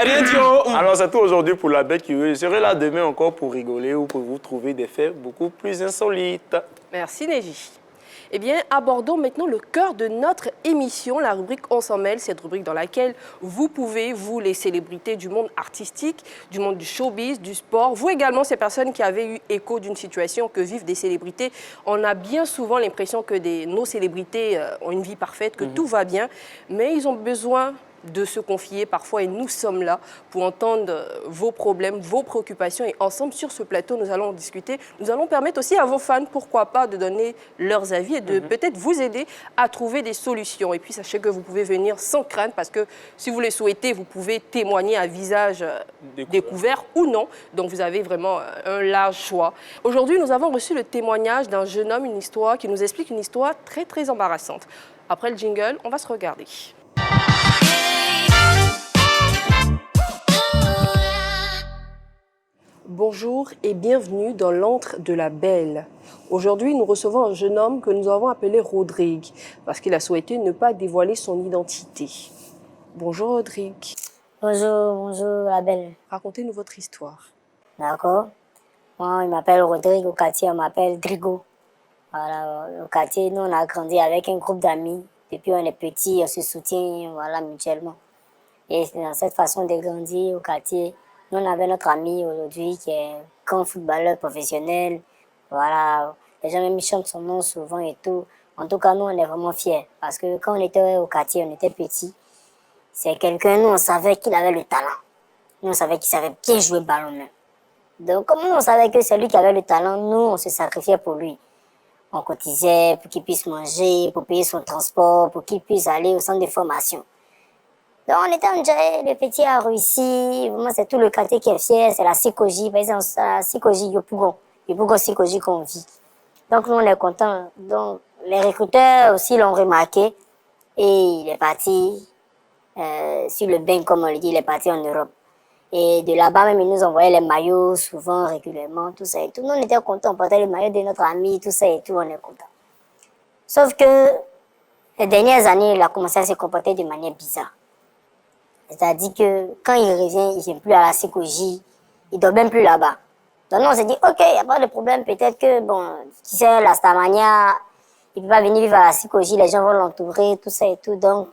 rien dit. Alors c'est tout aujourd'hui pour la bête curieuse. Je serai là demain encore pour rigoler ou pour vous trouver des faits beaucoup plus insolites. Merci Neji. Eh bien, abordons maintenant le cœur de notre émission, la rubrique On s'en mêle, cette rubrique dans laquelle vous pouvez, vous les célébrités du monde artistique, du monde du showbiz, du sport, vous également ces personnes qui avaient eu écho d'une situation que vivent des célébrités. On a bien souvent l'impression que nos célébrités ont une vie parfaite, que tout va bien, mais ils ont besoin de se confier parfois et nous sommes là pour entendre vos problèmes, vos préoccupations et ensemble sur ce plateau nous allons en discuter. Nous allons permettre aussi à vos fans, pourquoi pas, de donner leurs avis et de peut-être vous aider à trouver des solutions. Et puis sachez que vous pouvez venir sans crainte parce que si vous le souhaitez, vous pouvez témoigner à visage découvert ou non. Donc vous avez vraiment un large choix. Aujourd'hui, nous avons reçu le témoignage d'un jeune homme, une histoire qui nous explique une histoire très très embarrassante. Après le jingle, on va se regarder. Bonjour et bienvenue dans l'antre de la Belle. Aujourd'hui, nous recevons un jeune homme que nous avons appelé Rodrigue parce qu'il a souhaité ne pas dévoiler son identité. Bonjour Rodrigue. Bonjour la Belle. Racontez-nous votre histoire. D'accord. Moi, il m'appelle Rodrigue, au quartier, on m'appelle Drigo. Voilà, au quartier, nous, on a grandi avec un groupe d'amis. Depuis on est petit, on se soutient, voilà, mutuellement. Et c'est dans cette façon de grandir au quartier. Nous, on avait notre ami aujourd'hui qui est grand footballeur professionnel. Voilà, les gens même chantent son nom souvent et tout. En tout cas, nous, on est vraiment fiers. Parce que quand on était au quartier, on était petits. C'est quelqu'un, nous, on savait qu'il avait le talent. Nous, on savait qu'il savait bien jouer ballon même. Donc, comme nous, on savait que c'est lui qui avait le talent, nous, on se sacrifiait pour lui. On cotisait pour qu'il puisse manger, pour payer son transport, pour qu'il puisse aller au centre de formation. Donc, on était en Djaï, le petit a réussi. Vraiment, c'est tout le quartier qui est fier. C'est la Sikoji. Par exemple, la Sikoji, il y a plus grand Sikoji qu'on vit. Donc, nous, on est contents. Donc, les recruteurs aussi l'ont remarqué. Et il est parti sur le bain, comme on le dit, il est parti en Europe. Et de là-bas, même, ils nous envoyaient les maillots, souvent, régulièrement, tout ça et tout. Nous, on était contents. On portait les maillots de notre ami, tout ça et tout, on est contents. Sauf que, les dernières années, il a commencé à se comporter de manière bizarre. C'est-à-dire que quand il revient, il ne vient plus à la Sikoji, il ne dort même plus là-bas. Donc nous, on s'est dit, ok, il n'y a pas de problème, peut-être que, bon, tu sais, la Starmania, il ne peut pas venir vivre à la Sikoji, les gens vont l'entourer, tout ça et tout. Donc,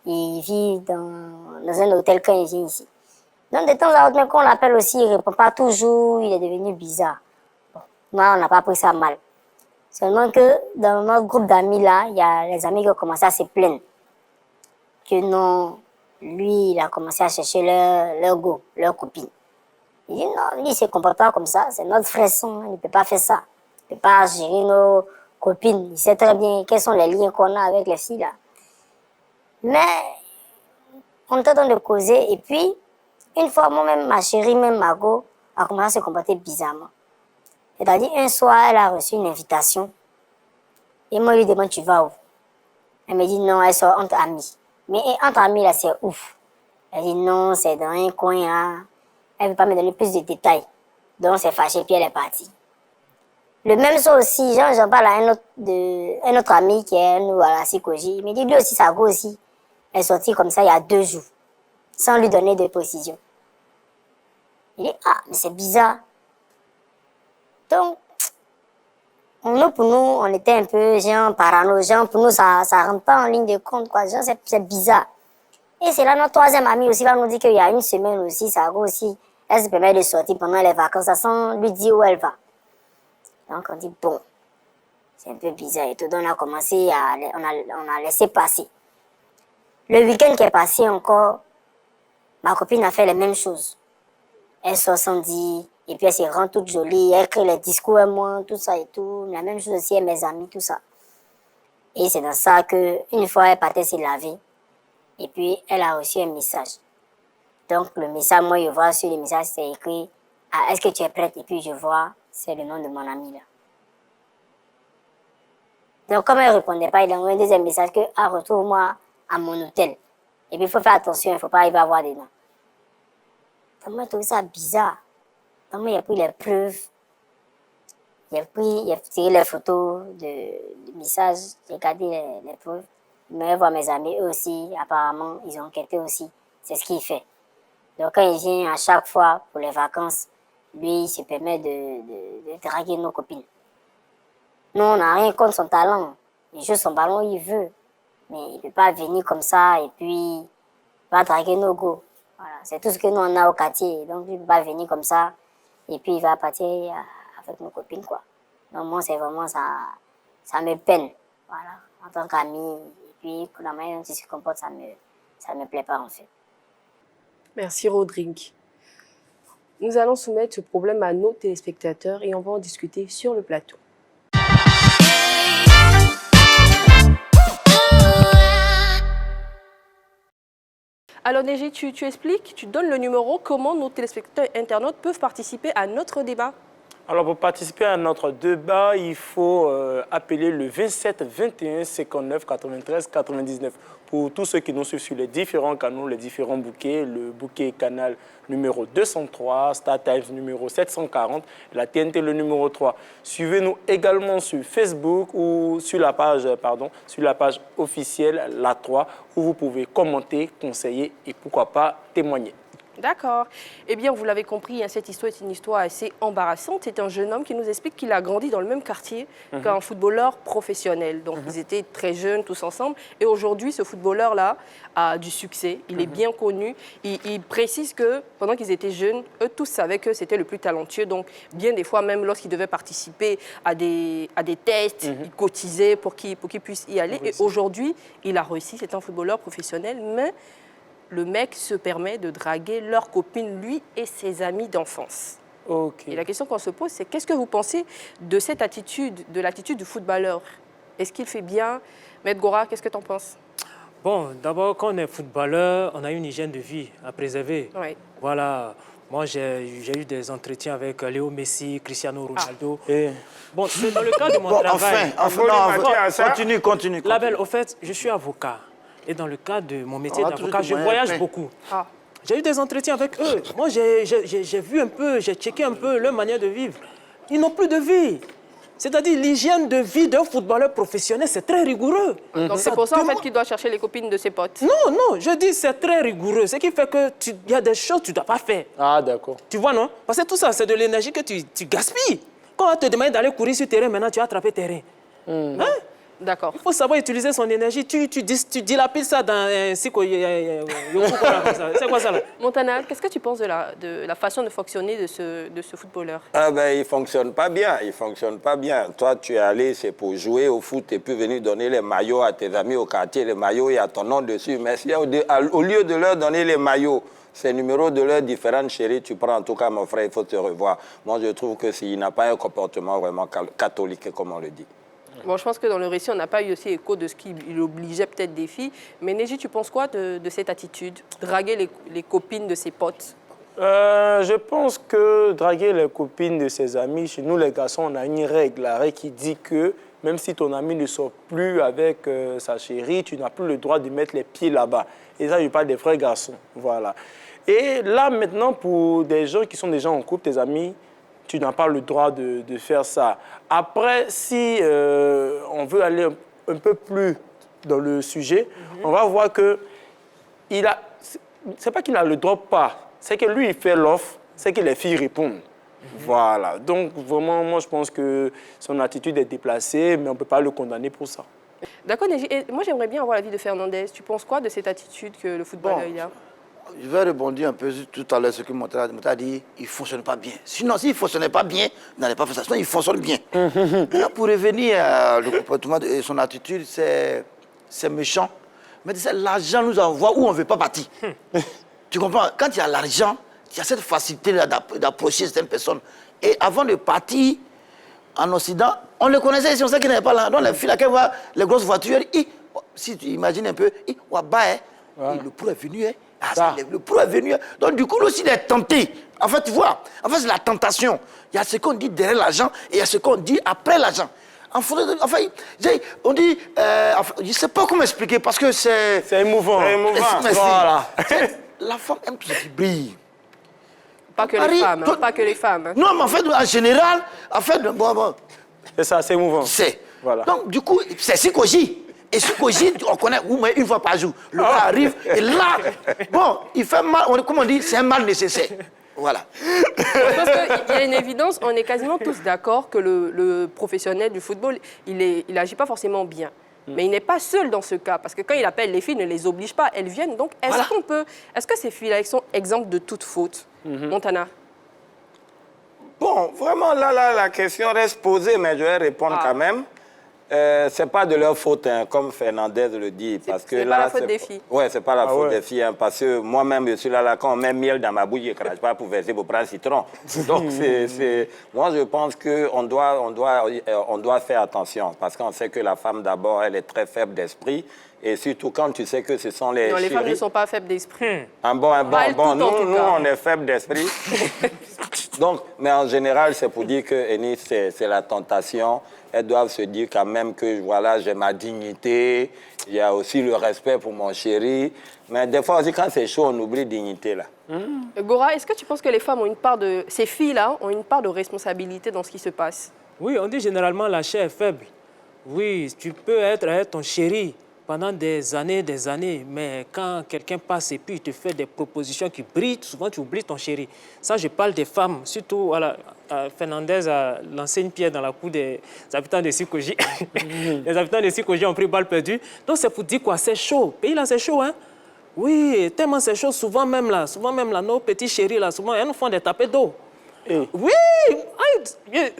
il vit dans un hôtel quand il vient ici. Donc, de temps à autre, même quand on l'appelle aussi, il ne répond pas toujours, il est devenu bizarre. Bon, moi, on n'a pas pris ça mal. Seulement que dans notre groupe d'amis là, il y a les amis qui ont commencé à se plaindre. Que non, lui, il a commencé à chercher leur copine. Il dit non, lui, il ne se comporte pas comme ça, c'est notre frère son, il ne peut pas faire ça. Il ne peut pas gérer nos copines. Il sait très bien quels sont les liens qu'on a avec les filles là. Mais, on est en train de causer, et puis, une fois, moi-même, ma chérie, même Margot, a commencé à se comporter bizarrement. C'est-à-dire, un soir, elle a reçu une invitation. Et moi, je lui demande, tu vas où? Elle me dit, non, elle sort entre amis. Mais entre amis, là, c'est ouf. Elle dit, non, c'est dans un coin, là. Elle ne veut pas me donner plus de détails. Donc, c'est fâché, puis elle est partie. Le même soir aussi, j'en parle à un autre ami qui est, nous, à la Sikoji. Il me dit, lui aussi, sa go aussi. Elle est sortie comme ça il y a 2 jours, sans lui donner de précision. Il dit, ah, mais c'est bizarre. Donc, pour nous, on était un peu, genre, parano. Genre, pour nous, ça ne rentre pas en ligne de compte, quoi. Genre, c'est bizarre. Et c'est là, notre troisième ami aussi va nous dire qu'il y a une semaine aussi, ça aussi, elle se permet de sortir pendant les vacances, sans lui dire où elle va. Donc, on dit, bon, c'est un peu bizarre et tout. Donc, on a commencé on a laissé passer. Le week-end qui est passé encore, ma copine a fait les mêmes choses. Elle sort sans dire, et puis elle se rend toute jolie, elle crée les discours à moi, tout ça et tout. La même chose aussi à mes amis, tout ça. Et c'est dans ça qu'une fois, elle partait se laver. Et puis, elle a reçu un message. Donc, le message, moi, je vois sur le message, c'est écrit « Ah, est-ce que tu es prête ?» Et puis, je vois, c'est le nom de mon ami, là. Donc, comme elle ne répondait pas, il a envoyé un deuxième message que « Ah, retrouve-moi à mon hôtel. » Et puis, il faut faire attention, il ne faut pas arriver à voir des noms. Donc, moi, j'ai trouvé ça bizarre. Donc, moi, il a pris les preuves. Il a tiré les photos de messages, j'ai gardé les preuves. Mais voir mes amis, eux aussi, apparemment, ils ont enquêté aussi. C'est ce qu'il fait. Donc, quand il vient à chaque fois pour les vacances, lui, il se permet de draguer nos copines. Nous, on n'a rien contre son talent. il joue son ballon où il veut. Mais il ne peut pas venir comme ça et puis il va draguer nos go. Voilà. C'est tout ce que nous on a au quartier. Donc il ne peut pas venir comme ça et puis il va partir avec nos copines, quoi. Donc moi, c'est vraiment ça me peine. Voilà. En tant qu'ami, et puis la manière dont il se comporte, ça me plaît pas en fait. Merci Rodrigue. Nous allons soumettre ce problème à nos téléspectateurs et on va en discuter sur le plateau. Alors Neji, tu expliques, tu donnes le numéro, comment nos téléspectateurs internautes peuvent participer à notre débat. Alors, pour participer à notre débat, il faut appeler le 27 21 59 93 99. Pour tous ceux qui nous suivent sur les différents canaux, les différents bouquets, le bouquet canal numéro 203, Star Times numéro 740, la TNT le numéro 3. Suivez-nous également sur Facebook ou sur la page officielle La 3, où vous pouvez commenter, conseiller et pourquoi pas témoigner. D'accord. Eh bien, vous l'avez compris, hein, cette histoire est une histoire assez embarrassante. C'est un jeune homme qui nous explique qu'il a grandi dans le même quartier qu'un footballeur professionnel. Donc, ils étaient très jeunes tous ensemble. Et aujourd'hui, ce footballeur-là a du succès. Il est bien connu. Il précise que pendant qu'ils étaient jeunes, eux tous savaient que c'était le plus talentueux. Donc, bien des fois, même lorsqu'il devait participer à des tests, il cotisait pour qu'il puisse y aller. Et aujourd'hui, il a réussi. C'est un footballeur professionnel, mais le mec se permet de draguer leur copine, lui et ses amis d'enfance. Okay. Et la question qu'on se pose, c'est qu'est-ce que vous pensez de cette attitude, de l'attitude du footballeur? Est-ce qu'il fait bien? Maître Gora, qu'est-ce que tu en penses? Bon, d'abord, quand on est footballeur, on a une hygiène de vie à préserver. Oui. Voilà. Moi, j'ai eu des entretiens avec Léo Messi, Cristiano Ronaldo. Et bon, c'est dans le cadre de mon travail. Continue. Label, au fait, je suis avocat. Et dans le cadre de mon métier d'avocat, je voyage beaucoup. J'ai eu des entretiens avec eux. Moi, j'ai vu un peu, j'ai checké un peu leur manière de vivre. Ils n'ont plus de vie. C'est-à-dire l'hygiène de vie d'un footballeur professionnel, c'est très rigoureux. Donc c'est pour ça en fait qu'il doit chercher les copines de ses potes. Non, je dis c'est très rigoureux. Ce qui fait qu'il y a des choses que tu ne dois pas faire. Ah, d'accord. Tu vois, non? Parce que tout ça, c'est de l'énergie que tu gaspilles. Quand on te demande d'aller courir sur le terrain, maintenant tu as attrapé terrain. Hein? D'accord. Il faut savoir utiliser son énergie. Tu dilapides ça dans c'est quoi ça là? Montana, qu'est-ce que tu penses de la façon de fonctionner de ce footballeur? Ah ben, il ne fonctionne pas bien. Toi, tu es allé, c'est pour jouer au foot et puis venir donner les maillots à tes amis au quartier. Les maillots, il y a ton nom dessus. Mais si, au lieu de leur donner les maillots, ces numéros de leurs différentes chéries, tu prends en tout cas, mon frère, il faut te revoir. Moi, je trouve que s'il n'a pas un comportement vraiment catholique, comme on le dit. Bon, je pense que dans le récit, on n'a pas eu aussi écho de ce qui obligeait peut-être des filles. Mais Neji, tu penses quoi de cette attitude? Draguer les copines de ses potes? Je pense que draguer les copines de ses amis, chez nous les garçons, on a une règle qui dit que même si ton ami ne sort plus avec sa chérie, tu n'as plus le droit de mettre les pieds là-bas. Et ça, je parle des vrais garçons. Voilà. Et là, maintenant, pour des gens qui sont déjà en couple, tes amis, tu n'as pas le droit de faire ça. Après, si on veut aller un peu plus dans le sujet, on va voir que c'est pas qu'il a le droit pas, c'est que lui, il fait l'offre, c'est que les filles répondent. Voilà. Donc, vraiment, moi, je pense que son attitude est déplacée, mais on ne peut pas le condamner pour ça. D'accord, Neji. Et moi, j'aimerais bien avoir l'avis de Fernandez. Tu penses quoi de cette attitude que le footballeur a? Je vais rebondir un peu sur tout à l'heure ce que Montana a dit. Il ne fonctionne pas bien. Sinon, s'il ne fonctionnait pas bien, il n'allait pas faire ça. Sinon, il fonctionne bien. Là, pour revenir à le comportement et son attitude, c'est méchant. Mais l'argent nous envoie où on ne veut pas partir. Tu comprends? Quand il y a l'argent, il y a cette facilité d'approcher certaines personnes. Et avant de partir en Occident, on le connaissait, on sait qu'il n'avait pas là. Donc les filles, là, quand voient les grosses voitures, si tu imagines un peu, le pro est venu. Le pro est venu. Donc du coup, lui aussi, il est tenté. En fait, tu vois, c'est la tentation. Il y a ce qu'on dit derrière l'argent et il y a ce qu'on dit après l'argent. Enfin, on dit, je ne sais pas comment expliquer parce que c'est émouvant. C'est émouvant. Voilà. La femme aime tout ce qui brille. Pas que les femmes, pas que les femmes. Non, mais en fait, en général, bon. C'est ça, c'est émouvant. Voilà. Donc, du coup, c'est psychologie. Et psychologie, on connaît au moins une fois par jour. Le gars arrive, et là, bon, il fait mal, comme on dit, c'est un mal nécessaire. Voilà. Parce qu'il y a une évidence, on est quasiment tous d'accord que le professionnel du football, il n'agit pas forcément bien. Mais il n'est pas seul dans ce cas, parce que quand il appelle les filles, il ne les oblige pas, elles viennent. Donc, est-ce que ces filles-là sont exemples de toute faute? Montana? Bon, vraiment, là, la question reste posée, mais je vais répondre quand même. C'est pas de leur faute, hein, comme Fernandez le dit. C'est pas la faute des filles. Oui, c'est pas la faute des filles, hein, parce que moi-même, je suis là, quand on met miel dans ma bouche, je ne crache pas pour verser pour prendre citron. Donc, moi, je pense qu'on doit faire attention, parce qu'on sait que la femme, d'abord, elle est très faible d'esprit, et surtout quand tu sais que ce sont les Non, les chéris. femmes ne sont pas faibles d'esprit. Nous, on est faibles d'esprit. Donc, mais en général, c'est pour dire que Ennis, c'est la tentation. Elles doivent se dire quand même que voilà, j'ai ma dignité, il y a aussi le respect pour mon chéri. Mais des fois aussi, quand c'est chaud, on oublie dignité là. Gora, est-ce que tu penses que les femmes ont une part de... Ces filles-là ont une part de responsabilité dans ce qui se passe? Oui, on dit généralement la chair est faible. Oui, tu peux être avec ton chéri pendant des années, mais quand quelqu'un passe et puis il te fait des propositions qui brillent, souvent tu oublies ton chéri. Ça, je parle des femmes, surtout, voilà, Fernandez a lancé une pierre dans la cour des habitants de Sikoji. Les habitants de Sikoji ont pris balle perdue. Donc c'est pour dire quoi, c'est chaud. Le pays là, c'est chaud, hein? Oui, tellement c'est chaud, souvent même là, nos petits chéris là, souvent, elles nous font des tapés d'eau. Oui!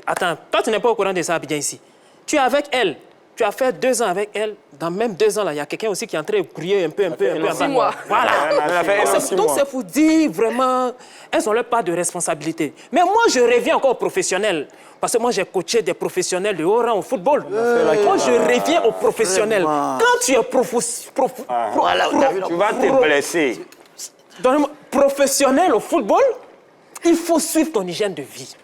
Attends, toi tu n'es pas au courant de ça, Abidjan, ici. Tu es avec elle. Tu as fait 2 ans avec elle. Dans même 2 ans, là, il y a quelqu'un aussi qui est en train de crier un peu. 6 mois. Voilà. Donc, c'est pour dire vraiment, elles ont leur part de responsabilité. Mais moi, je reviens encore aux professionnels. Parce que moi, j'ai coaché des professionnels de haut rang au football. Moi, je reviens aux professionnels. Quand tu es tu vas te blesser. Professionnel au football, il faut suivre ton hygiène de vie.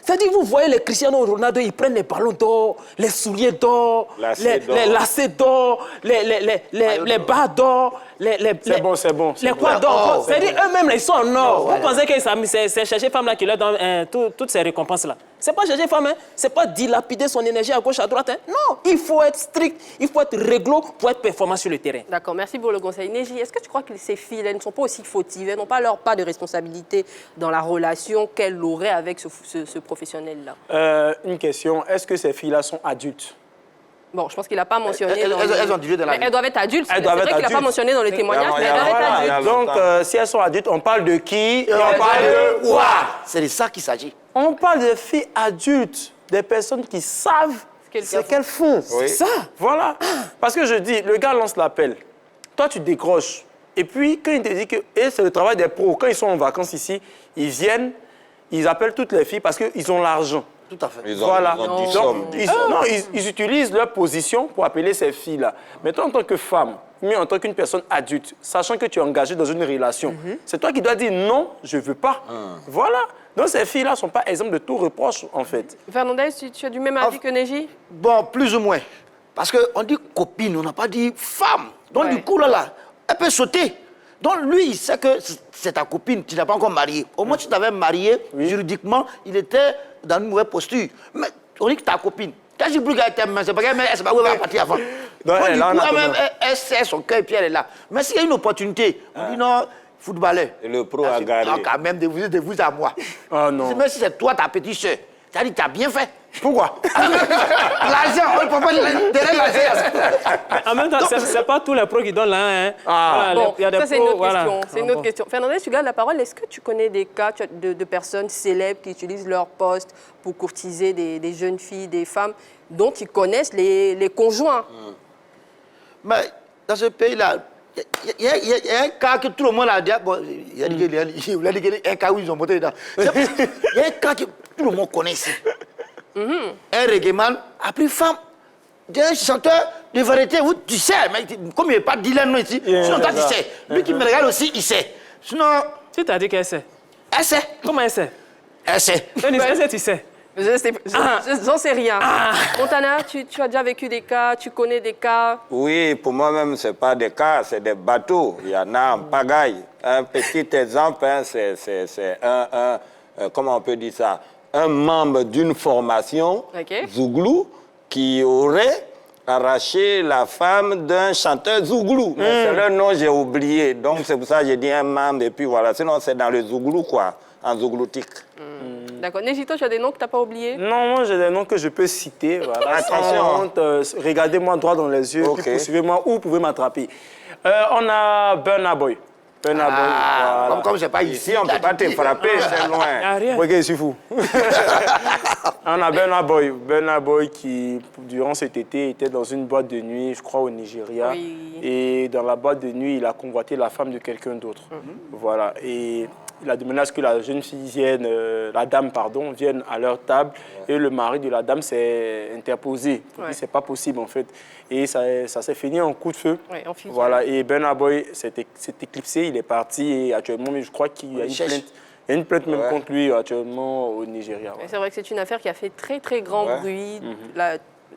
C'est-à-dire, vous voyez les Cristiano Ronaldo, ils prennent les ballons d'or, les souliers d'or, les lacets d'or, les bas d'or, C'est bon. les quoi d'or. C'est-à-dire, eux-mêmes, ils sont en or. Vous pensez que c'est chercher femme là qui leur donne toutes ces récompenses-là. C'est pas chercher femme, hein. C'est pas dilapider son énergie à gauche, à droite. Hein. Non, il faut être strict, il faut être réglo pour être performant sur le terrain. D'accord, merci pour le conseil. Neji, est-ce que tu crois que ces filles, elles ne sont pas aussi fautives, elles n'ont pas leur part de responsabilité dans la relation qu'elles auraient avec ce professionnel-là? Une question, est-ce que ces filles-là sont adultes? Bon, je pense qu'il n'a pas mentionné. Elles ont dilué dans la vie. Elles doivent être adultes. C'est vrai qu'il n'a pas mentionné dans le témoignage, mais elles doivent être adultes. Donc, si elles sont adultes, on parle de qui? Et on parle de quoi? C'est de ça qu'il s'agit. On parle de filles adultes, des personnes qui savent ce qu'elles font. Oui. C'est ça. Voilà. Parce que je dis, le gars lance l'appel. Toi, tu décroches. Et puis, quand il te dit que c'est le travail des pros, quand ils sont en vacances ici, ils viennent, ils appellent toutes les filles parce qu'ils ont l'argent. Tout à fait. Ils utilisent leur position pour appeler ces filles-là. Mais toi, en tant que femme, mais en tant qu'une personne adulte, sachant que tu es engagé dans une relation, c'est toi qui dois dire non, je ne veux pas. Voilà. Donc ces filles-là ne sont pas exemples de tout reproche, en fait. Fernandez, tu as du même avis que Neji? Bon, plus ou moins. Parce qu'on dit copine, on n'a pas dit femme. Donc du coup, là, elle peut sauter. Donc lui, il sait que c'est ta copine, tu n'as pas encore marié. Au moins, tu t'avais marié, juridiquement, il était dans une mauvaise posture. Mais on dit que ta copine. Tu as dit plus qu'elle t'aime, c'est pas qu'elle sait pas où elle va partir avant. Donc, du coup, elle sait son cœur et puis elle est là. Mais s'il y a une opportunité, on dit non, footballeur. Et le pro a garé. Quand même, de vous à moi. Oh non. Même si c'est toi, ta petite soeur. Tu as dit, tu as bien fait. Pourquoi? L'argent, on ne peut pas donner l'argent. En même temps, c'est pas tous les pros qui donnent là. Hein. Bon, il y a des ça, c'est pros, une autre voilà. question. C'est une autre question. Fernandez, tu gardes la parole. Est-ce que tu connais des cas de personnes célèbres qui utilisent leur poste pour courtiser des jeunes filles, des femmes, dont ils connaissent les conjoints? Mais dans ce pays-là, il y a un cas que tout le monde a dit. Bon, il y a un cas où ils ont monté dedans. Il y a un cas que tout le monde connaît ici. Un reggaeman a pris femme d'un chanteur de variété où tu sais, mais comme il n'y a pas de Dylan ici, sinon toi tu sais. Lui qui me regarde aussi, il sait. Sinon. Tu t'as dit qu'elle sait? Elle sait. Comment elle sait? Elle sait. Elle sait, tu sais. J'en sais rien. Montana, tu as déjà vécu des cas, tu connais des cas? Oui, pour moi-même, ce n'est pas des cas, c'est des bateaux. Il y en a en pagaille. Un petit exemple, hein, c'est comment on peut dire ça? Un membre d'une formation, Zouglou, qui aurait arraché la femme d'un chanteur Zouglou. Mais c'est leur nom, j'ai oublié. Donc c'est pour ça que j'ai dit un membre et puis voilà. Sinon, c'est dans le Zouglou, quoi, en zougloutique. D'accord. Négito, tu as des noms que tu n'as pas oubliés? Non, moi j'ai des noms que je peux citer. Voilà. Attention, regardez-moi droit dans les yeux, puis poursuivez-moi ou vous pouvez m'attraper. On a Burna Boy. Burna Boy, voilà. Comme c'est pas ici, on ne peut pas te frapper, c'est loin. Ok, je suis fou. On a Burna Boy. Burna Boy qui, durant cet été, était dans une boîte de nuit, je crois au Nigeria. Oui. Et dans la boîte de nuit, il a convoité la femme de quelqu'un d'autre. Voilà. Et il a demandé à ce que la jeune fille vienne, la dame, pardon, vienne à leur table. Et le mari de la dame s'est interposé. Il dit, c'est pas possible, en fait. Et ça s'est fini en coup de feu. Ouais, en fusil. Voilà. Et Burna Boy s'est éclipsé, il est parti. Et actuellement, je crois qu'il y a une plainte. Il y a une plainte même contre lui actuellement au Nigeria. C'est vrai que c'est une affaire qui a fait très très grand bruit.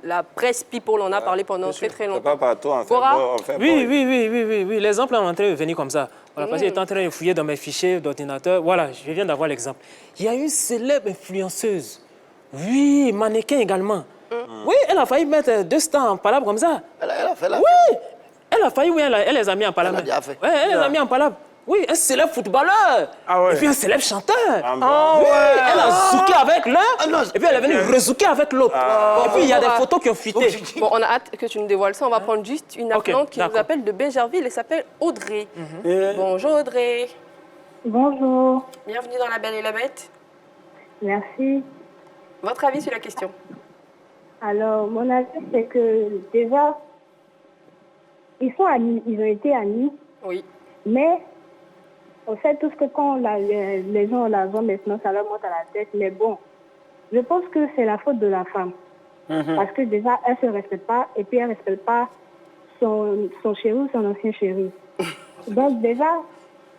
La presse people en a parlé pendant très longtemps. Pas partout, en fait. Oui. L'exemple est en train de venir comme ça. Voilà, parce que j'étais en train de fouiller dans mes fichiers d'ordinateur. Voilà, je viens d'avoir l'exemple. Il y a une célèbre influenceuse. Oui, mannequin également. Oui, elle a failli mettre 2 stars en palabre comme ça. Elle a fait là. Oui, elle a failli, elle les a mis en palabre. Elle a déjà fait. Oui, elle les a mis en palabre. Oui, un célèbre footballeur. Et puis un célèbre chanteur. Oui, elle a zouké avec l'un. Et puis elle est venue rezouker avec l'autre. Et puis il y a des photos qui ont fuité. Bon, on a hâte que tu nous dévoiles ça. On va prendre juste une appelante qui nous appelle de Bégerville et s'appelle Audrey. Bonjour Audrey. Bonjour. Bienvenue dans La Belle et la Bête. Merci. Votre avis sur la question? Alors, mon avis, c'est que déjà, ils sont amis, ils ont été amis. Oui. Mais, on sait tous que quand les gens ont l'argent, maintenant, ça leur monte à la tête. Mais bon, je pense que c'est la faute de la femme. Parce que déjà, elle ne se respecte pas et puis elle ne respecte pas son chéri ou son ancien chéri. Donc déjà,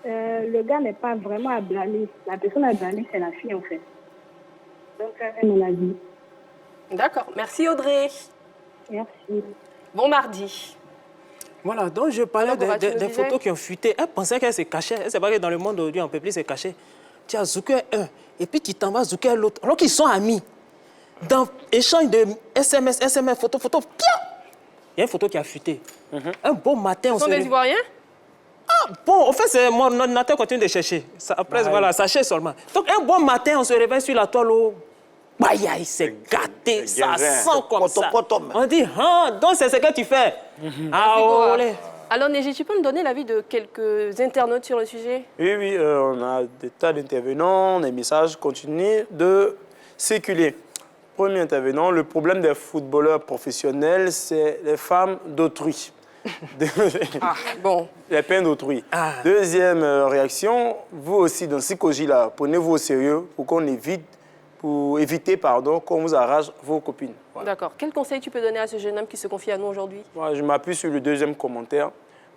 le gars n'est pas vraiment à blâmer. La personne à blâmer, c'est la fille en fait. Donc ça, c'est mon avis. D'accord. Merci Audrey. Merci. Bon mardi. Voilà, donc je parlais des photos qui ont fuité. Elle pensait qu'elle se cachait. Elle ne sait pas que dans le monde d'aujourd'hui, on ne peut plus se cacher. Tu as zouké un, et puis tu t'en vas zouker l'autre. Alors qu'ils sont amis. Dans échange de SMS, photo, piam! Il y a une photo qui a fuité. Un beau matin, on se... Ce sont des Ivoiriens? Ah, bon, en fait, c'est mon ordinateur continue de chercher. Ça, après, voilà, sachez seulement. Donc, un bon matin, on se réveille sur la toile. Baya, il s'est gâté, ça sent comme ça. On dit, donc c'est ce que tu fais. Alors, Négi, tu peux nous donner l'avis de quelques internautes sur le sujet? Oui, on a des tas d'intervenants, les messages continuent de circuler. Premier intervenant, le problème des footballeurs professionnels, c'est les femmes d'autrui. Les peines d'autrui. Deuxième réaction, vous aussi dans Psychogie, là, prenez-vous au sérieux pour qu'on évite, qu'on vous arrache vos copines. Voilà. D'accord. Quel conseil tu peux donner à ce jeune homme qui se confie à nous aujourd'hui? Je m'appuie sur le deuxième commentaire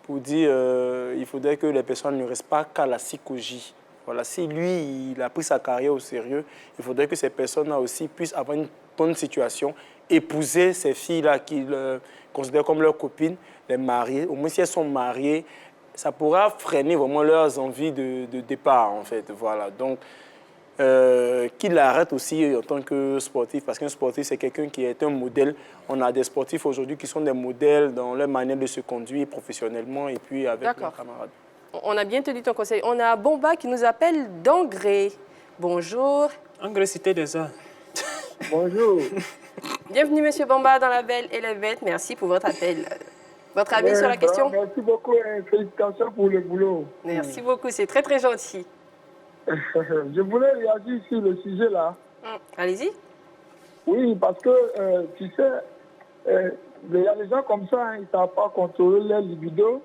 pour dire qu'il faudrait que les personnes ne restent pas qu'à la psychogie. Voilà, si lui, il a pris sa carrière au sérieux, il faudrait que ces personnes-là aussi puissent avoir une bonne situation, épouser ces filles-là qu'ils considèrent comme leurs copines, les marier. Au moins, si elles sont mariées, ça pourra freiner vraiment leurs envies de départ, en fait. Voilà, donc, qu'il arrête aussi en tant que sportif, parce qu'un sportif, c'est quelqu'un qui est un modèle. On a des sportifs aujourd'hui qui sont des modèles dans leur manière de se conduire professionnellement et puis avec leurs camarades. On a bien tenu ton conseil. On a Bomba qui nous appelle d'Angré. Bonjour. Angré, cité des Arts. Bonjour. Bienvenue, Monsieur Bomba, dans La Belle et la Bête. Merci pour votre appel. Votre avis sur la question? Merci beaucoup et félicitations pour le boulot. Merci beaucoup, c'est très très gentil. Je voulais réagir sur le sujet là. Allez-y. Oui, parce que, tu sais, il y a des gens comme ça, ils ne savent pas contrôler leur libido.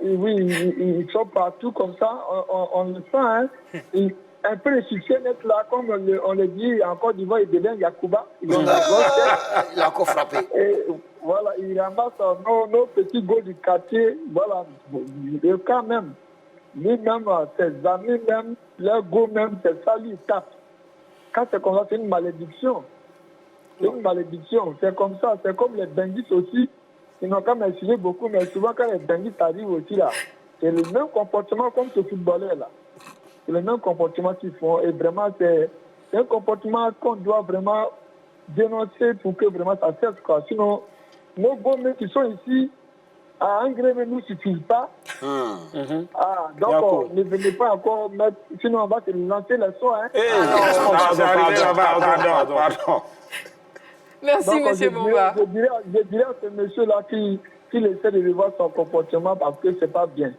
Ils sont partout comme ça, on le sent. Hein. Un peu le succès net là, comme on le dit en Côte d'Ivoire, il devient Yacouba. Il a encore frappé. Et voilà, il ramasse nos petits goals du quartier. Voilà, et quand même, lui-même, ses amis même, leur go même, c'est ça, lui, il tape. Quand c'est comme ça, c'est une malédiction. C'est une malédiction, c'est comme ça. C'est comme les bandits aussi. Ils n'ont qu'à m'insulter beaucoup, mais souvent quand les bandits arrivent aussi là, c'est le même comportement comme ce footballeur-là. C'est le même comportement qu'ils font. Et vraiment, c'est un comportement qu'on doit vraiment dénoncer pour que vraiment ça cesse, quoi. Sinon, nos bons mecs qui sont ici, à Angré, ne nous suffisent pas. Ah, donc ne venez pas encore mettre, sinon on va te lancer le son. Hein. Pardon. Merci, donc, monsieur Bomba. Je dirais à ce monsieur-là qu'il essaie de revoir son comportement parce que c'est pas bien.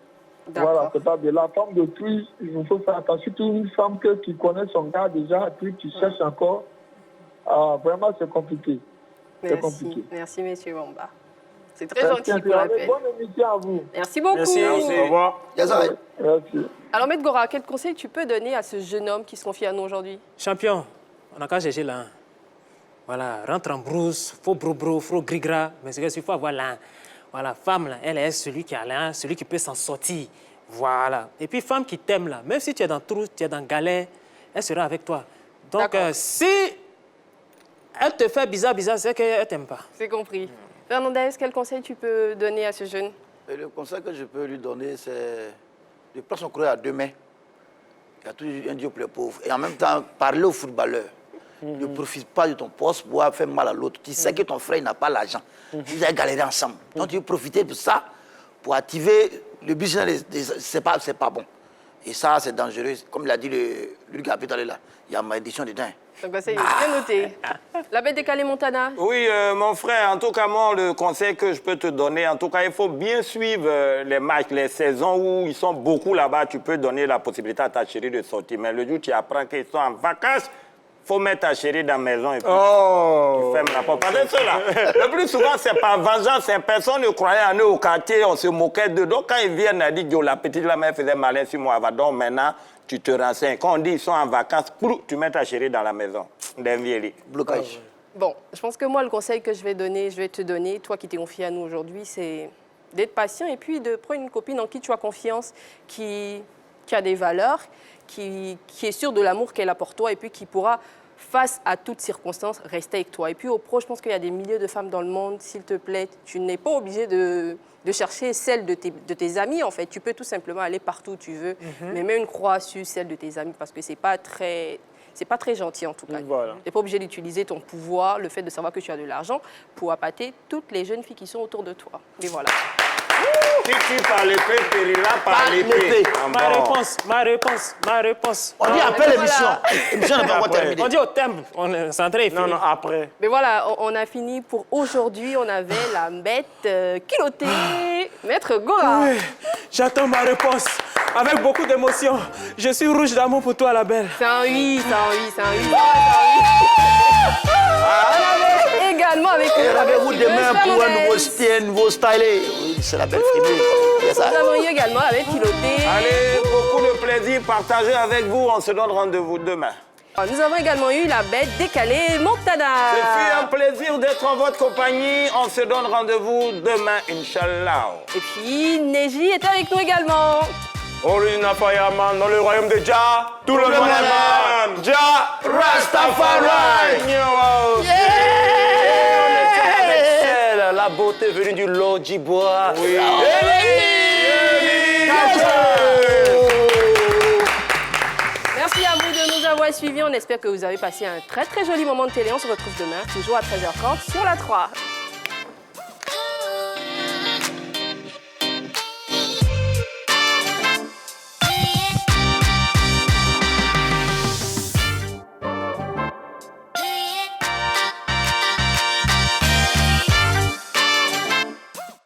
Voilà, c'est pas bien. La femme d'autrui, il faut faire attention. Surtout une femme qui connaît son gars déjà, et puis qui cherche encore. Vraiment, c'est compliqué. C'est compliqué. Merci, monsieur Bomba. C'est très gentil pour la peine. Bonne émission à vous. Merci beaucoup. Merci. Au revoir. Merci. Alors, Maître Gora, quel conseil tu peux donner à ce jeune homme qui se confie à nous aujourd'hui? Champion, on n'a qu'à chercher là. Voilà, rentre en brousse, faut brou, faut grigra, mais c'est qu'il faut avoir là. Voilà, femme là, elle est celui qui a là, celui qui peut s'en sortir. Voilà. Et puis femme qui t'aime là, même si tu es dans trou, tu es dans galère, elle sera avec toi. Donc si elle te fait bizarre, c'est qu'elle t'aime pas. C'est compris. Fernandez, quel conseil tu peux donner à ce jeune? Le conseil que je peux lui donner, c'est de prendre son courage à deux mains. Il y a toujours un Dieu pour les pauvres. Et en même temps, parler aux footballeurs. Ne profite pas de ton poste pour faire mal à l'autre. Tu sais que ton frère n'a pas l'argent. Vous allez galérer ensemble. Donc tu veux profiter de ça pour activer le business. C'est pas bon. Et ça, c'est dangereux. Comme l'a dit le gars tout à l'heure, il y a malédiction dedans. Donc c'est bien noté. La bête décalée Montana. Oui, mon frère, en tout cas, moi, le conseil que je peux te donner, en tout cas, il faut bien suivre les matchs, les saisons où ils sont beaucoup là-bas. Tu peux donner la possibilité à ta chérie de sortir. Mais le jour où tu apprends qu'ils sont en vacances, il faut mettre ta chérie dans la maison et puis tu fermes la porte. Parce que ceux-là, le plus souvent, c'est par vengeance. Personne ne croyait en eux au quartier, on se moquait d'eux. Donc, quand ils viennent, on dit que la petite la mère faisait malin sur moi. Donc, maintenant, tu te renseignes. Quand on dit qu'ils sont en vacances, tu mets ta chérie dans la maison. D'un vieil blocage. Bon, je pense que moi, le conseil que je vais te donner, toi qui t'es confié à nous aujourd'hui, c'est d'être patient et puis de prendre une copine en qui tu as confiance, qui a des valeurs, qui est sûre de l'amour qu'elle a pour toi et puis qui pourra, face à toutes circonstances, rester avec toi. Et puis au pro, je pense qu'il y a des milliers de femmes dans le monde. S'il te plaît, tu n'es pas obligé de chercher celle de tes amis, en fait. Tu peux tout simplement aller partout où tu veux, mais mets une croix sur celle de tes amis parce que c'est pas très gentil, en tout cas. Voilà. Tu n'es pas obligé d'utiliser ton pouvoir, le fait de savoir que tu as de l'argent, pour appâter toutes les jeunes filles qui sont autour de toi. Et voilà. Si tu par l'épée, périra par l'épée. Ma réponse. On dit après l'émission. L'émission n'est pas encore terminée. On dit au thème. On est centré. Non, après. Mais voilà, on a fini pour aujourd'hui. On avait la bête culottée, Maître Gora. Oui, j'attends ma réponse. Avec beaucoup d'émotion. Je suis rouge d'amour pour toi, la belle. C'est un oui. Également avec vous demain pour un nouveau style. C'est la belle frimée. Nous avons eu également la bête culottée. Allez, beaucoup de plaisir partagé avec vous. On se donne rendez-vous demain. Nous avons également eu la bête décalée Montana. Ce fut un plaisir d'être en votre compagnie. On se donne rendez-vous demain, Inch'Allah. Et puis, Neji est avec nous également. Original Fireman, dans le royaume de Jah, tout le monde est man. Jah Rastafari. La beauté venue du Lord Jibois. Oui. Merci à vous de nous avoir suivis. On espère que vous avez passé un très joli moment de télé. On se retrouve demain, toujours à 13h30 sur la 3.